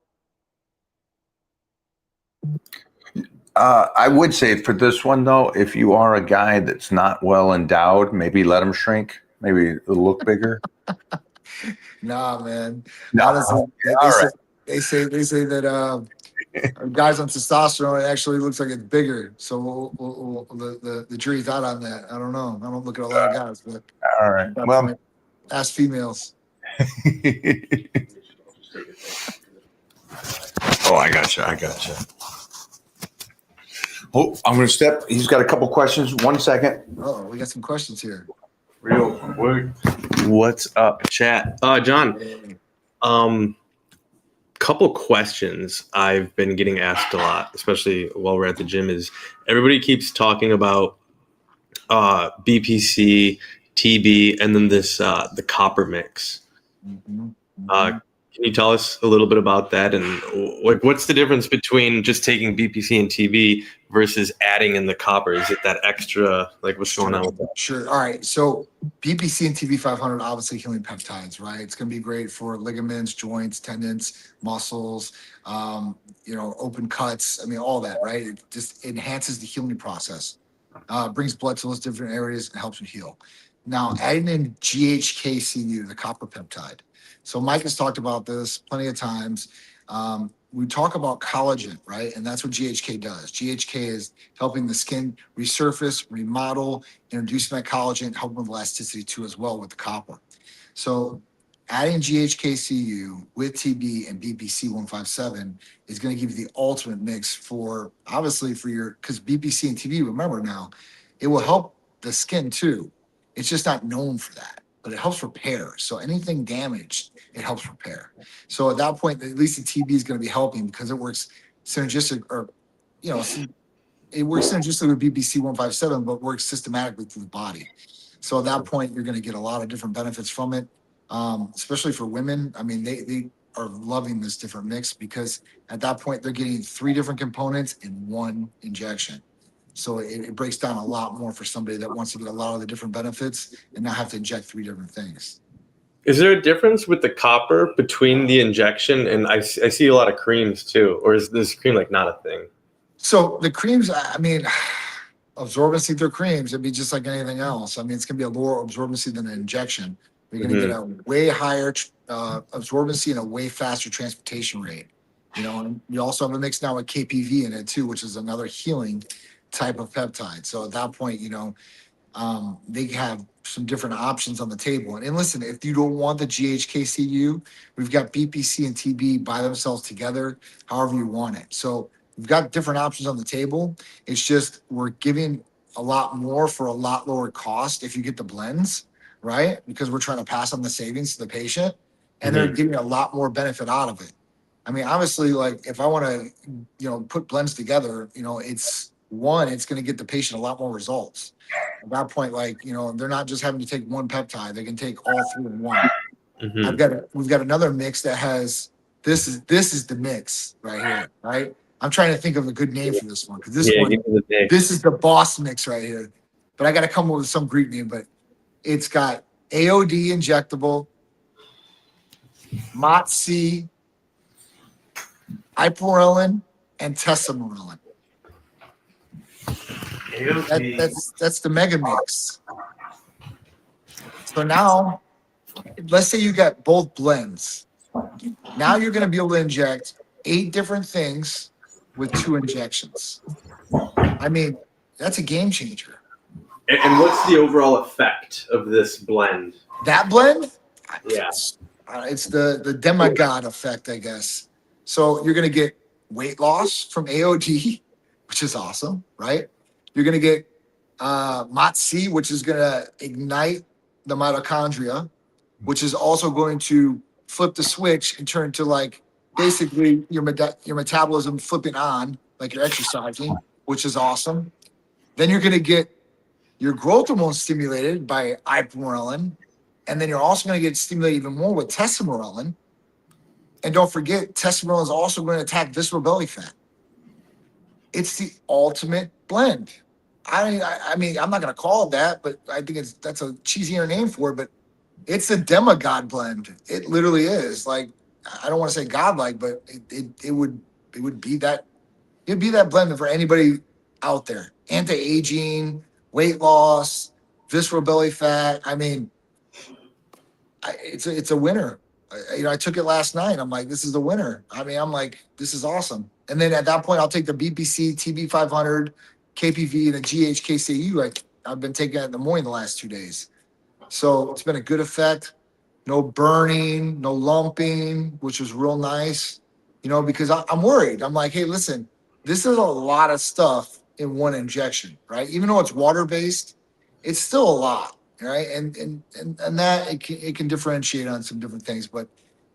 I would say for this one, though, if you are a guy that's not well endowed, maybe let him shrink. Maybe look bigger. Nah, man. No. Honestly, All they say that guys on testosterone, it actually looks like it's bigger. So the jury's out on that. I don't know. I don't look at a lot of guys, but All right. Well, ask females. take it. Oh, I gotcha. Oh, I'm going to step. He's got a couple questions. 1 second. Oh, we got some questions here. Real quick. What's up, chat? John, couple questions I've been getting asked a lot, especially while we're at the gym, is everybody keeps talking about BPC, TB, and then this the copper mix. Mhm. Can you tell us a little bit about that, and like what's the difference between just taking BPC and TB versus adding in the copper? Is it that extra, like what's going on with that? Sure. All right. So BPC and TB500, obviously healing peptides, right? It's going to be great for ligaments, joints, tendons, muscles, open cuts. I mean, all that, right? It just enhances the healing process, brings blood to those different areas and helps you heal. Now, adding in GHKCU, the copper peptide. So Mike has talked about this plenty of times. We talk about collagen, right? And that's what GHK does. GHK is helping the skin resurface, remodel, introducing that collagen, helping with elasticity too as well with the copper. So adding GHKCU with TB and BPC 157 is going to give you the ultimate mix for, obviously for because BPC and TB, remember now, it will help the skin too. It's just not known for that, but it helps repair. So anything damaged, it helps repair. So at that point, at least the TB is going to be helping because it works synergistic, it works synergistically with BPC 157, but works systematically through the body. So at that point, you're going to get a lot of different benefits from it, especially for women. I mean, they are loving this different mix because at that point, they're getting 3 different components in one injection. So it breaks down a lot more for somebody that wants to get a lot of the different benefits and not have to inject 3 different things. Is there a difference with the copper between the injection and I see a lot of creams too, or is this cream like not a thing? So the creams, I mean, absorbency through creams, it'd be just like anything else. I mean, it's going to be a lower absorbency than an injection. You're going to get a way higher absorbency and a way faster transportation rate. And you also have a mix now with KPV in it too, which is another healing type of peptide. So at that point, they have some different options on the table. And listen, if you don't want the GHKCU, we've got BPC and TB by themselves together, however you want it. So we've got different options on the table. It's just we're giving a lot more for a lot lower cost if you get the blends, right? Because we're trying to pass on the savings to the patient, and they're getting a lot more benefit out of it. I mean, obviously, like if I want to, put blends together, it's going to get the patient a lot more results. At that point, they're not just having to take one peptide; they can take all 3 in one. We've got another mix that has this is the mix right here, right? I'm trying to think of a good name for this one because this is the boss mix right here. But I got to come up with some Greek name. But it's got AOD injectable, MOTS-C, ipamorelin, and tesamorelin. That's the mega mix. So now, let's say you got both blends. Now you're going to be able to inject 8 different things with 2 injections. I mean, that's a game changer. And what's the overall effect of this blend? That blend? Yeah. It's the demigod effect, I guess. So you're going to get weight loss from AOD, which is awesome, right? You're going to get MOTS-C, which is going to ignite the mitochondria, which is also going to flip the switch and turn to basically your metabolism flipping on, like you're exercising, which is awesome. Then you're going to get your growth hormone stimulated by ipamorelin, and then you're also going to get stimulated even more with tesamorelin. And don't forget, tesamorelin is also going to attack visceral belly fat. It's the ultimate blend. I mean, I'm not going to call it that, but I think that's a cheesier name for it. But it's a demigod blend. It literally is. Like, I don't want to say godlike, but it would be that. It'd be that blend for anybody out there. Anti-aging, weight loss, visceral belly fat. I mean, it's a winner. I took it last night. I'm like, this is the winner. I mean, I'm like, this is awesome. And then at that point, I'll take the BPC, TB500, KPV, and the GHKCU. I've been taking it in the morning the last 2 days. So it's been a good effect. no burning, no lumping, which was real nice, because I'm worried. I'm like, hey, listen, this is a lot of stuff in one injection, right? Even though it's water-based, it's still a lot, right? And that it can differentiate on some different things, but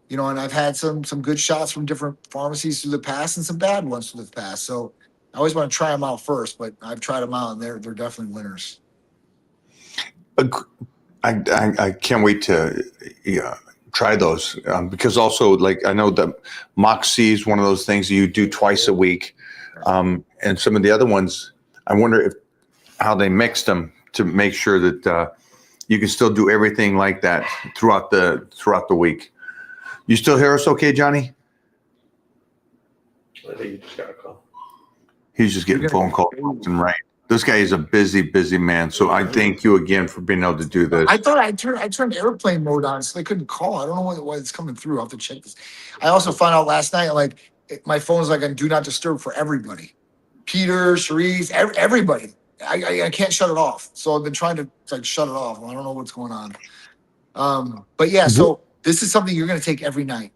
and I've had some good shots from different pharmacies through the past and some bad ones through the past. So I always want to try them out first, but I've tried them out and they're definitely winners. I can't wait to try those because also, like, I know that Moxie is one of those things you do twice a week, and some of the other ones, I wonder how they mixed them to make sure that you can still do everything like that throughout the week. You still hear us okay, Johnny? I think you just got a call. He's just getting phone calls left and right. This guy is a busy man. So I thank you again for being able to do this. I thought I turned airplane mode on, so they couldn't call. I don't know why it's coming through. I'll have to check this. I also found out last night, like, my phone's like on do not disturb for everybody. Peter, Cherise, everybody. I can't shut it off. So I've been trying to shut it off. I don't know what's going on. But yeah, so this is something you're going to take every night.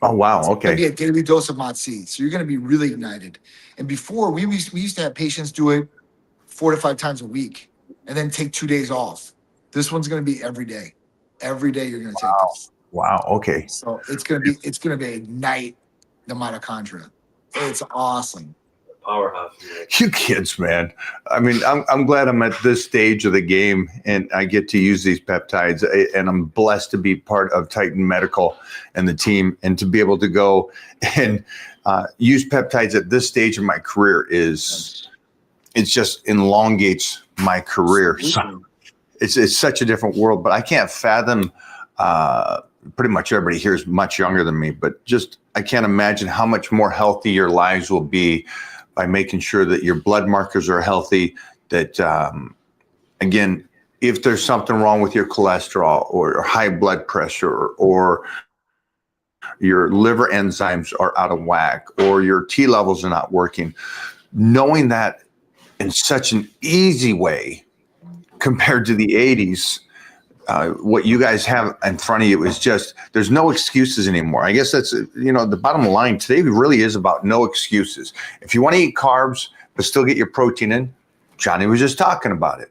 Oh, wow. It's going to be Okay. a daily dose of Moxie. So you're going to be really ignited. And before, we used to have patients do it 4 to 5 times a week and then take 2 days off. This one's going to be every day. Every day you're going to take this. Wow. Okay. So it's going to be ignite the mitochondria. It's awesome. Powerhouse. You kids, man. I mean, I'm glad I'm at this stage of the game and I get to use these peptides, and I'm blessed to be part of Titan Medical and the team, and to be able to go and use peptides at this stage of my career it just elongates my career. So it's such a different world, but I can't fathom. Pretty much everybody here is much younger than me, but just I can't imagine how much more healthy your lives will be by making sure that your blood markers are healthy, that, again, if there's something wrong with your cholesterol or high blood pressure or your liver enzymes are out of whack or your T levels are not working, knowing that in such an easy way compared to the 80s, what you guys have in front of you is just, there's no excuses anymore. I guess that's, the bottom line today really is about no excuses. If you want to eat carbs, but still get your protein in, Johnny was just talking about it.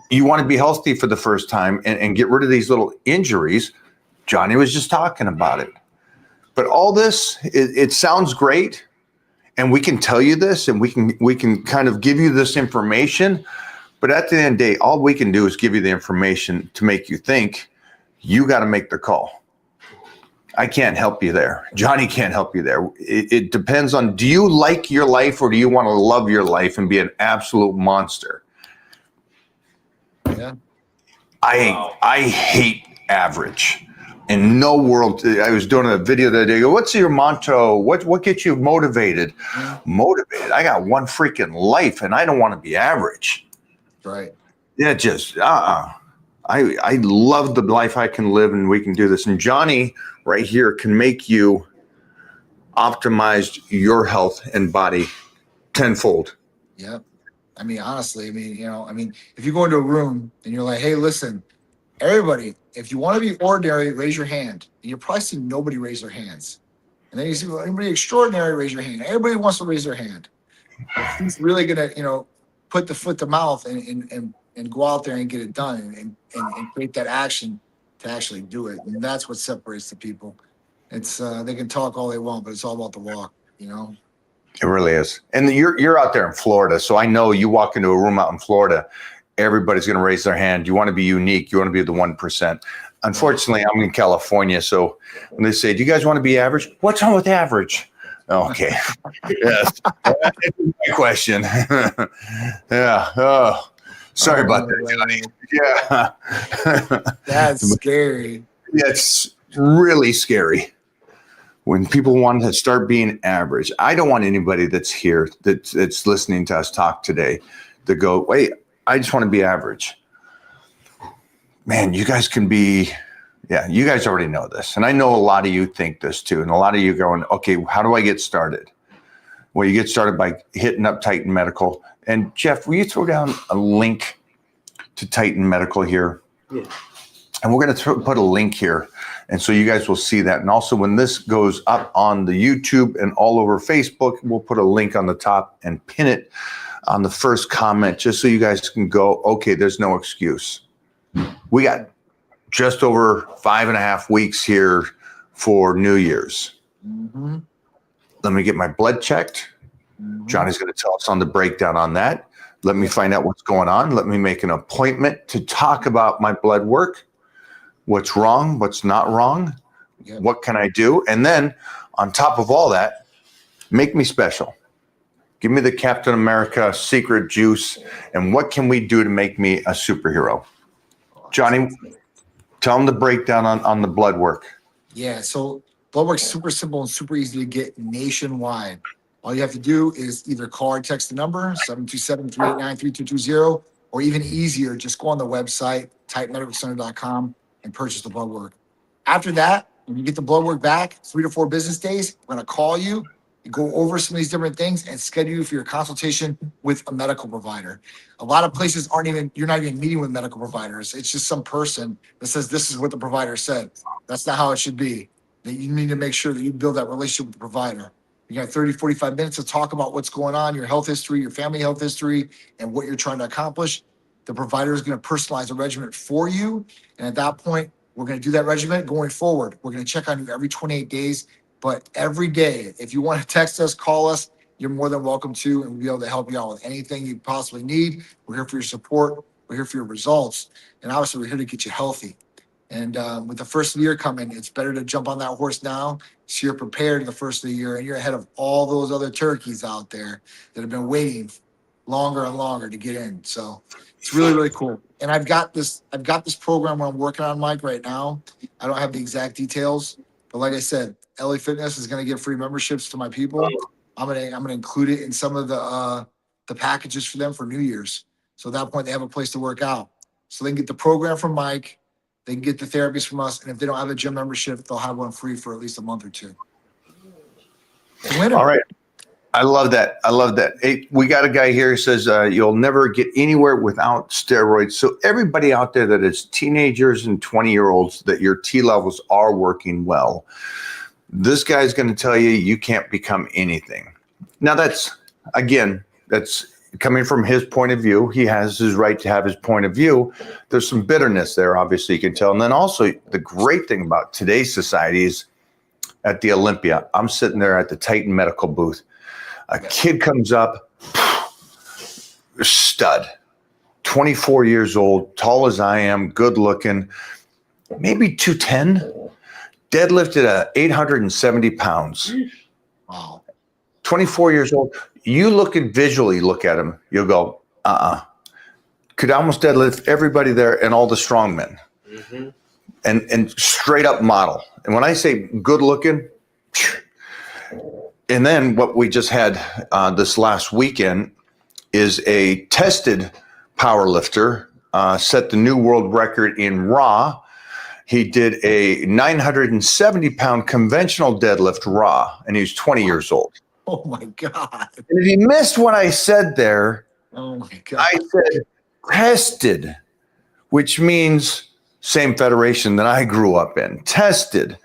You want to be healthy for the first time and get rid of these little injuries, Johnny was just talking about it. But all this, it sounds great. And we can tell you this and we can kind of give you this information. But at the end of the day, all we can do is give you the information to make you think. You got to make the call. I can't help you there. Johnny can't help you there. It depends on, do you like your life or do you want to love your life and be an absolute monster? Yeah. I hate average. In no world, I was doing a video the other day. I go, what's your motto? What gets you motivated? Motivated. I got one freaking life and I don't want to be average. Right. Yeah, just I love the life I can live, and we can do this. And Johnny right here can make you optimize your health and body tenfold. Yeah. I mean, honestly, if you go into a room and you're like, hey, listen, everybody, if you want to be ordinary, raise your hand. And you'll probably see nobody raise their hands. And then you see, well, anybody extraordinary, raise your hand. Everybody wants to raise their hand. If he's really gonna, put the foot to mouth and go out there and get it done and create that action to actually do it. And that's what separates the people. It's they can talk all they want, but it's all about the walk, It really is. And you're out there in Florida, so I know you walk into a room out in Florida, everybody's going to raise their hand. You want to be unique. You want to be the 1%. Unfortunately, I'm in California, so when they say, do you guys want to be average? What's wrong with average? Okay. Yes. That's my question. Yeah. Oh, sorry about that, Johnny. Yeah. That's scary. It's really scary when people want to start being average. I don't want anybody that's here that's listening to us talk today to go, wait, I just want to be average. Man, you guys can be. Yeah, you guys already know this. And I know a lot of you think this too. And a lot of you going, okay, how do I get started? Well, you get started by hitting up Titan Medical. And Jeff, will you throw down a link to Titan Medical here? Yeah. And we're going to put a link here. And so you guys will see that. And also when this goes up on the YouTube and all over Facebook, we'll put a link on the top and pin it on the first comment, just so you guys can go, okay, there's no excuse. We got just over 5.5 weeks here for New Year's. Mm-hmm. Let me get my blood checked. Johnny's going to tell us on the breakdown on that. Let me find out what's going on. Let me make an appointment to talk about my blood work. What's wrong? What's not wrong? Yep. What can I do? And then on top of all that, make me special. Give me the Captain America secret juice. And what can we do to make me a superhero? Johnny, tell them the breakdown on the blood work. Yeah, so blood work's super simple and super easy to get nationwide. All you have to do is either call or text the number, 727-389-3220, or even easier, just go on the website, type medicalcenter.com, and purchase the blood work. After that, when you get the blood work back, 3 to 4 business days, we're going to call you and go over some of these different things and schedule you for your consultation with a medical provider. A lot of places you're not even meeting with medical providers. It's just some person that says, this is what the provider said. That's not how it should be. That you need to make sure that you build that relationship with the provider. You got 30, 45 minutes to talk about what's going on, your health history, your family health history, and what you're trying to accomplish. The provider is going to personalize a regimen for you. And at that point, we're going to do that regimen going forward. We're going to check on you every 28 days. But every day, if you want to text us, call us, you're more than welcome to, and we'll be able to help you out with anything you possibly need. We're here for your support. We're here for your results. And obviously, we're here to get you healthy. And with the first of the year coming, it's better to jump on that horse now so you're prepared the first of the year and you're ahead of all those other turkeys out there that have been waiting longer and longer to get in. So it's really, really cool. And I've got this program where I'm working on, Mike, right now. I don't have the exact details, but like I said, LA Fitness is going to give free memberships to my people. I'm gonna include it in some of the packages for them for New Year's. So at that point, they have a place to work out. So they can get the program from Mike. They can get the therapies from us, and if they don't have a gym membership, they'll have one free for at least a month or two. All right. I love that. Hey, we got a guy here who says you'll never get anywhere without steroids. So everybody out there that is teenagers and 20-year-olds, that your T levels are working well, this guy's going to tell you you can't become anything. Now that's coming from his point of view. He has his right to have his point of view. There's some bitterness there, obviously, you can tell. And then also the great thing about today's society is at the Olympia, I'm sitting there at the Titan Medical booth. A kid comes up, stud, 24 years old, tall as I am, good looking, maybe 210, deadlifted at 870 pounds. Wow. 24 years old. You visually look at him, you'll go, could almost deadlift everybody there and all the strongmen. Mm-hmm. And straight up model. And when I say good looking, and then what we just had this last weekend is a tested power lifter, set the new world record in raw. He did a 970-pound conventional deadlift raw, and he was 20 years old. Oh, my God. And if you missed what I said there, Oh, my God. I said tested, which means same federation that I grew up in, tested.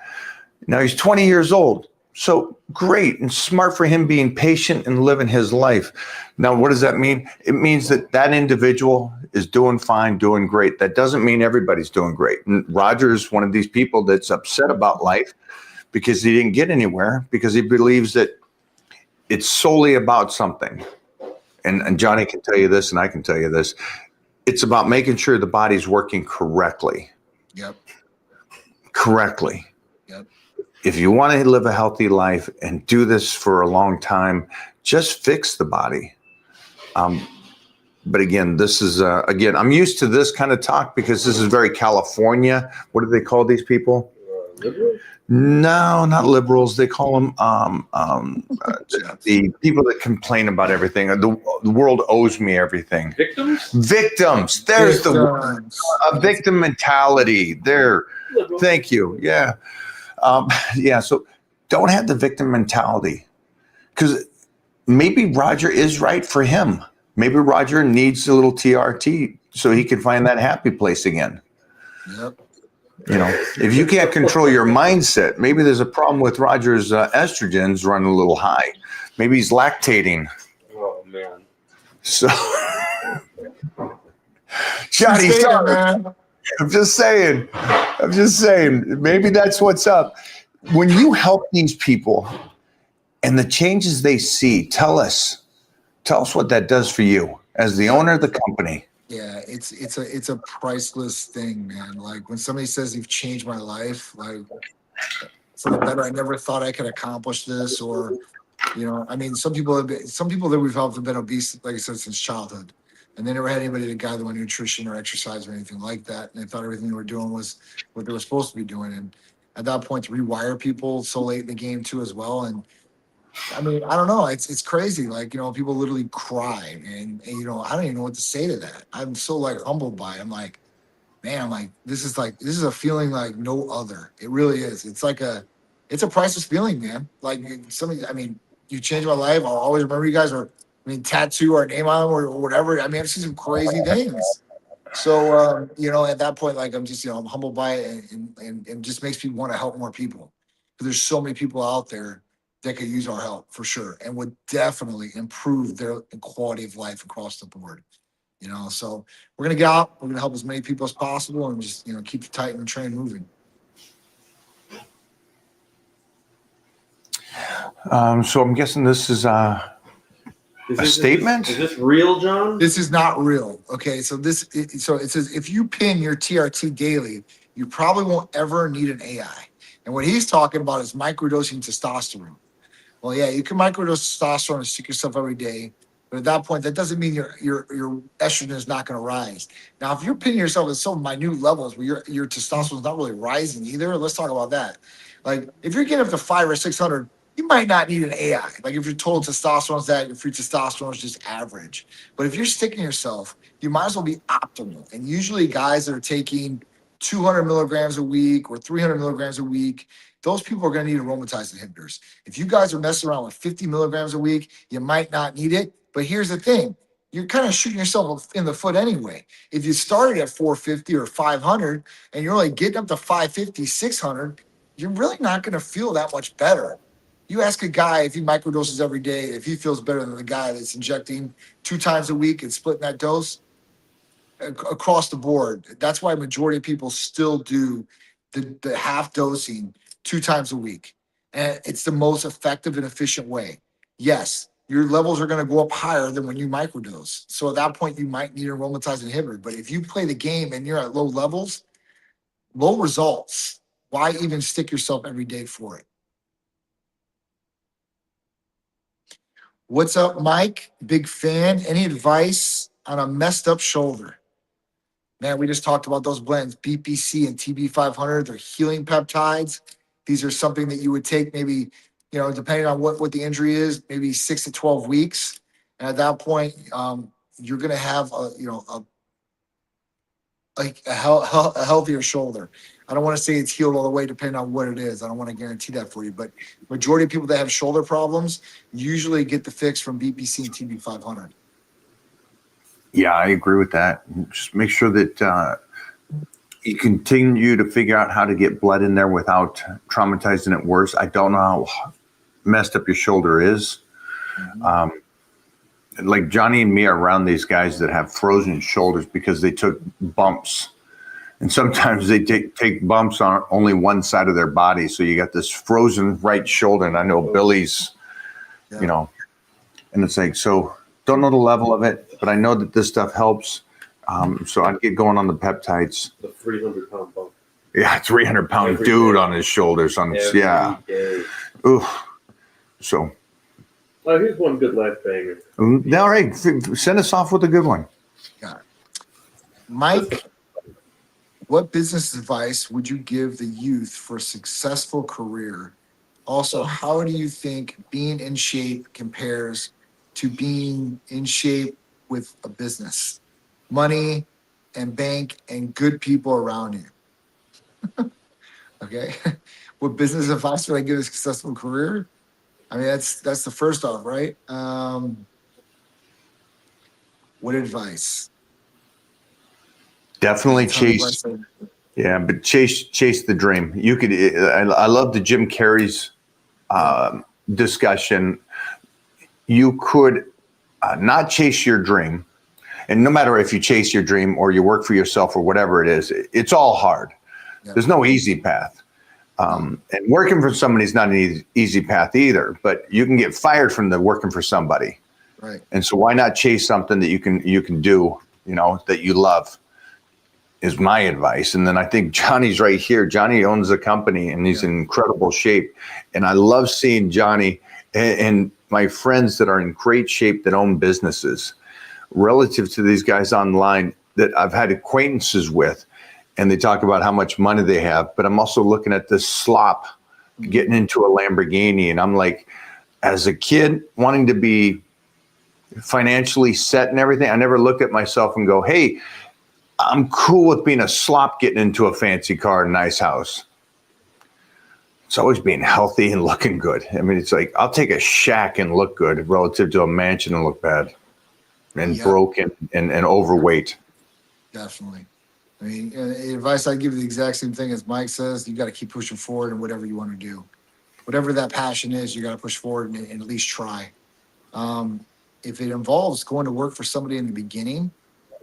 Now he's 20 years old. So great and smart for him being patient and living his life. Now, what does that mean? It means that individual is doing fine, doing great. That doesn't mean everybody's doing great. And Roger is one of these people that's upset about life because he didn't get anywhere, because he believes that it's solely about something. And Johnny can tell you this, and I can tell you this. It's about making sure the body's working correctly. Yep. Correctly. Yep. If you want to live a healthy life and do this for a long time, just fix the body. But again, this is, I'm used to this kind of talk because this is very California. What do they call these people? Liberals? No, not liberals. They call them the people that complain about everything. The world owes me everything. Victims? Victims. There's the word. A victim mentality. There. Thank you. Yeah. So don't have the victim mentality, because maybe Roger is right for him. Maybe Roger needs a little TRT so he can find that happy place again. Yep. You know, if you can't control your mindset, maybe there's a problem with Roger's estrogens running a little high. Maybe he's lactating. Oh man. So, Johnny, Say it, sorry. man. I'm just saying. Maybe that's what's up. When you help these people and the changes they see, tell us what that does for you as the owner of the company. Yeah, it's a priceless thing, man. Like when somebody says you've changed my life, like for the better, I never thought I could accomplish this, or I mean, some people that we've helped have been obese, like I said, since childhood, and they never had anybody to guide them on nutrition or exercise or anything like that, and they thought everything they were doing was what they were supposed to be doing, and at that point, to rewire people so late in the game too, as well, and I mean, I don't know. It's crazy. Like, people literally cry and I don't even know what to say to that. I'm so like humbled by it. I'm like, man, this is a feeling like no other. It really is. It's a priceless feeling, man. Like somebody, I mean, you changed my life. I'll always remember you guys, or tattoo our name on them or whatever. I mean, I've seen some crazy things. So, at that point, like I'm just, I'm humbled by it, and just makes me want to help more people, because there's so many people out there that could use our help for sure, and would definitely improve their quality of life across the board. So we're gonna get out. We're gonna help as many people as possible, and just keep the Titan train moving. So I'm guessing this is a statement. Is this real, John? This is not real. Okay, so it says if you pin your TRT daily, you probably won't ever need an AI. And what he's talking about is microdosing testosterone. Well, yeah, you can microdose testosterone and stick yourself every day, but at that point, that doesn't mean your estrogen is not going to rise. Now, if you're pinning yourself at so minute levels where your testosterone is not really rising either, let's talk about that. Like if you're getting up to 500 or 600, you might not need an AI. Like if your total testosterone is that, your free testosterone is just average. But if you're sticking yourself, you might as well be optimal. And usually, guys that are taking 200 milligrams a week or 300 milligrams a week, those people are going to need aromatase inhibitors. If you guys are messing around with 50 milligrams a week, you might not need it. But here's the thing. You're kind of shooting yourself in the foot anyway. If you started at 450 or 500 and you're only getting up to 550, 600, you're really not going to feel that much better. You ask a guy if he microdoses every day, if he feels better than the guy that's injecting 2 times a week and splitting that dose across the board. That's why majority of people still do the half dosing 2 times a week. And it's the most effective and efficient way. Yes, your levels are going to go up higher than when you microdose. So at that point, you might need an aromatase inhibitor. But if you play the game and you're at low levels, low results, why even stick yourself every day for it? What's up, Mike? Big fan. Any advice on a messed up shoulder? Man, we just talked about those blends, BPC and TB500. They're healing peptides. These are something that you would take maybe, depending on what the injury is, maybe 6 to 12 weeks. And at that point, you're going to have a healthier shoulder. I don't want to say it's healed all the way, depending on what it is. I don't want to guarantee that for you. But majority of people that have shoulder problems usually get the fix from BPC and TB500. Yeah, I agree with that. Just make sure that you continue to figure out how to get blood in there without traumatizing it worse. I don't know how messed up your shoulder is. Like Johnny and me are around these guys that have frozen shoulders because they took bumps. And sometimes they take bumps on only one side of their body. So you got this frozen right shoulder. And I know Billy's, and it's like, so don't know the level of it, but I know that this stuff helps. So I'd get going on the peptides. The 300-pound bump. Yeah, 300-pound dude on his shoulders. Yeah. Ooh. So. Oh, here's one good life banger. All right. Send us off with a good one. Got it. Mike, what business advice would you give the youth for a successful career? Also, how do you think being in shape compares to being in shape with a business? Money and bank and good people around you. Okay. What business advice would I give a successful career? I mean, that's the first off, right? What advice? Definitely chase Yeah, but chase the dream. You could. I love the Jim Carrey's discussion. You could not chase your dream, and no matter if you chase your dream or you work for yourself or whatever it is, it's all hard. Yeah. There's no easy path. And working for somebody is not an easy path either. But you can get fired from the working for somebody. Right. And so why not chase something that you can do, that you love, is my advice. And then I think Johnny's right here. Johnny owns the company and he's in incredible shape. And I love seeing Johnny and my friends that are in great shape that own businesses relative to these guys online that I've had acquaintances with. And they talk about how much money they have. But I'm also looking at this slop getting into a Lamborghini. And I'm like, as a kid wanting to be financially set and everything, I never looked at myself and go, hey, I'm cool with being a slop getting into a fancy car and nice house. It's always being healthy and looking good. I mean, it's like, I'll take a shack and look good relative to a mansion and look bad and broken and overweight. Definitely. I mean, advice I give you the exact same thing as Mike says. You got to keep pushing forward in whatever you want to do. Whatever that passion is, you got to push forward and at least try. If it involves going to work for somebody in the beginning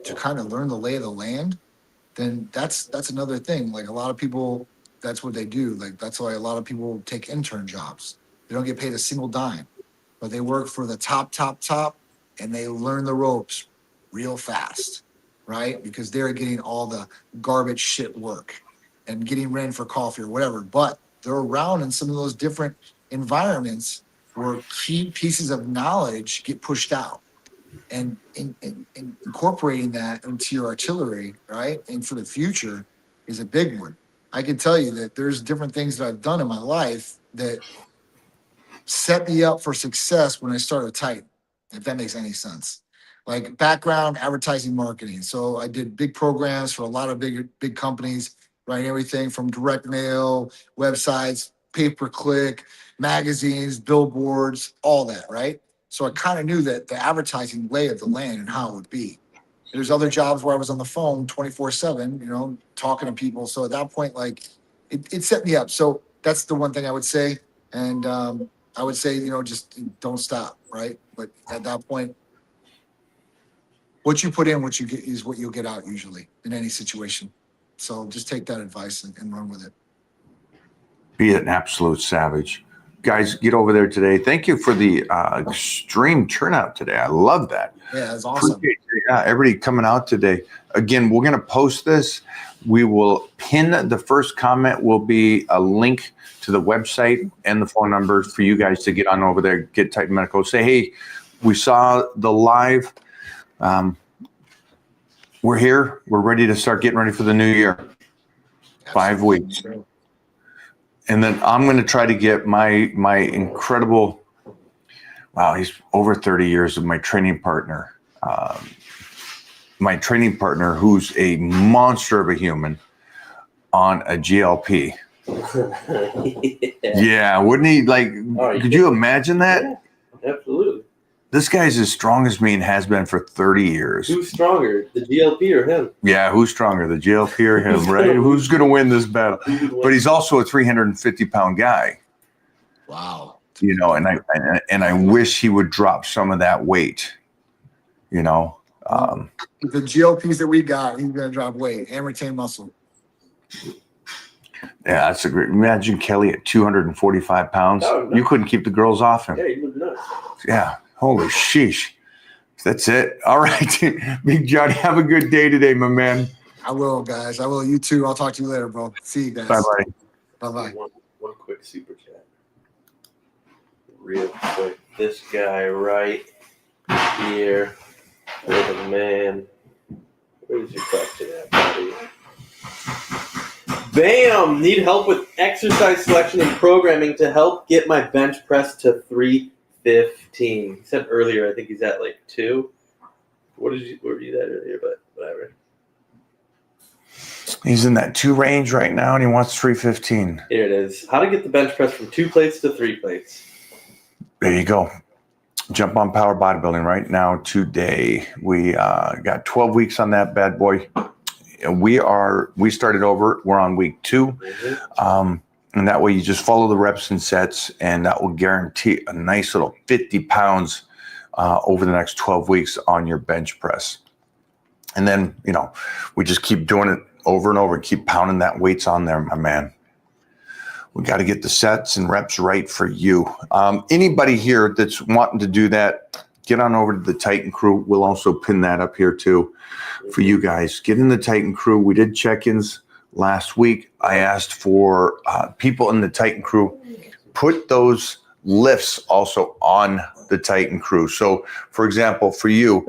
to kind of learn the lay of the land, then that's another thing. Like a lot of people, that's what they do. Like that's why a lot of people take intern jobs. They don't get paid a single dime, but they work for the top, and they learn the ropes real fast, right? Because they're getting all the garbage shit work and getting ready for coffee or whatever. But they're around in some of those different environments where key pieces of knowledge get pushed out. And incorporating that into your artillery, right? And for the future is a big one. I can tell you that there's different things that I've done in my life that set me up for success when I started Titan, if that makes any sense. Like background advertising marketing. So I did big programs for a lot of big companies, right? Everything from direct mail, websites, pay-per-click, magazines, billboards, all that, right? So I kind of knew that the advertising lay of the land and how it would be. There's other jobs where I was on the phone 24/7, talking to people. So at that point, like it set me up. So that's the one thing I would say. And I would say, just don't stop, right? But at that point, what you put in, what you get is what you'll get out usually in any situation. So just take that advice and run with it. Be an absolute savage. Guys, get over there today. Thank you for the extreme turnout today. I love that. Yeah, that's awesome. Yeah, everybody coming out today. Again, we're going to post this. We will pin the first comment will be a link to the website and the phone number for you guys to get on over there, get Titan Medical. Say, hey, we saw the live. We're here. We're ready to start getting ready for the new year. 5 weeks. And then I'm going to try to get my incredible, wow, he's over 30 years of my training partner. My training partner, who's a monster of a human, on a GLP. Yeah, wouldn't he? Like, could you imagine that? Yeah, absolutely. This guy's as strong as me and has been for 30 years. Who's stronger, the GLP or him? Yeah, who's stronger, the GLP or him, right? Who's going to win this battle? But he's also a 350-pound guy. Wow. And I wish he would drop some of that weight. The GLPs that we got, he's going to drop weight and retain muscle. Yeah, that's a great. Imagine Kelly at 245 pounds. Oh, no. You couldn't keep the girls off him. Yeah, he was nuts. Yeah. Holy sheesh. That's it. All right. Big Johnny, have a good day today, my man. I will, guys. I will. You too. I'll talk to you later, bro. See you guys. Bye, buddy. Bye-bye. One quick super chat. Real quick. This guy right here. With a man. Where's your question at, buddy? Bam! Need help with exercise selection and programming to help get my bench press to 315. He said earlier, I think he's at like 2. Where were you at earlier? But whatever. He's in that 2 range right now, and he wants 315. Here it is. How to get the bench press from 2 plates to 3 plates. There you go. Jump on Power Bodybuilding right now today. We got 12 weeks on that bad boy. we started over. We're on week 2. Mhm. And that way you just follow the reps and sets, and that will guarantee a nice little 50 pounds over the next 12 weeks on your bench press. And then, we just keep doing it over and over, keep pounding that weights on there, my man. We got to get the sets and reps right for you. Anybody here that's wanting to do that, get on over to the Titan Crew. We'll also pin that up here too for you guys. Get in the Titan Crew. We did check-ins last week. I asked for people in the Titan Crew, put those lifts also on the Titan Crew. So, for example, for you,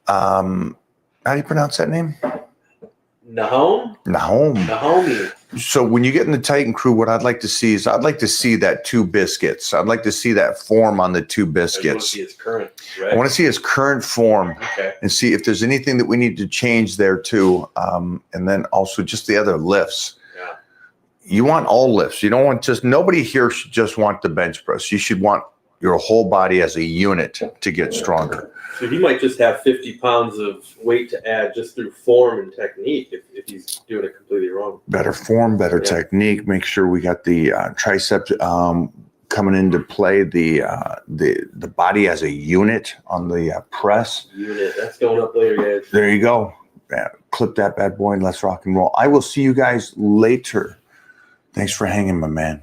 how do you pronounce that name? Nahom? Nahomi. So when you get in the Titan Crew, what I'd like to see is I'd like to see that 2 biscuits. I'd like to see that form on the 2 I want to biscuits. see his current, right? I want to see his current form Okay. and see if there's anything that we need to change there too. And then also just the other lifts. Yeah. You want all lifts. You don't want nobody here should just want the bench press. You should want your whole body as a unit to get stronger. So he might just have 50 pounds of weight to add just through form and technique if he's doing it completely wrong. Better form, better Yeah. technique. Make sure we got the triceps coming into play. The body as a unit on the press. Unit. That's going up later, guys. There you go. Yeah, clip that bad boy and let's rock and roll. I will see you guys later. Thanks for hanging, my man.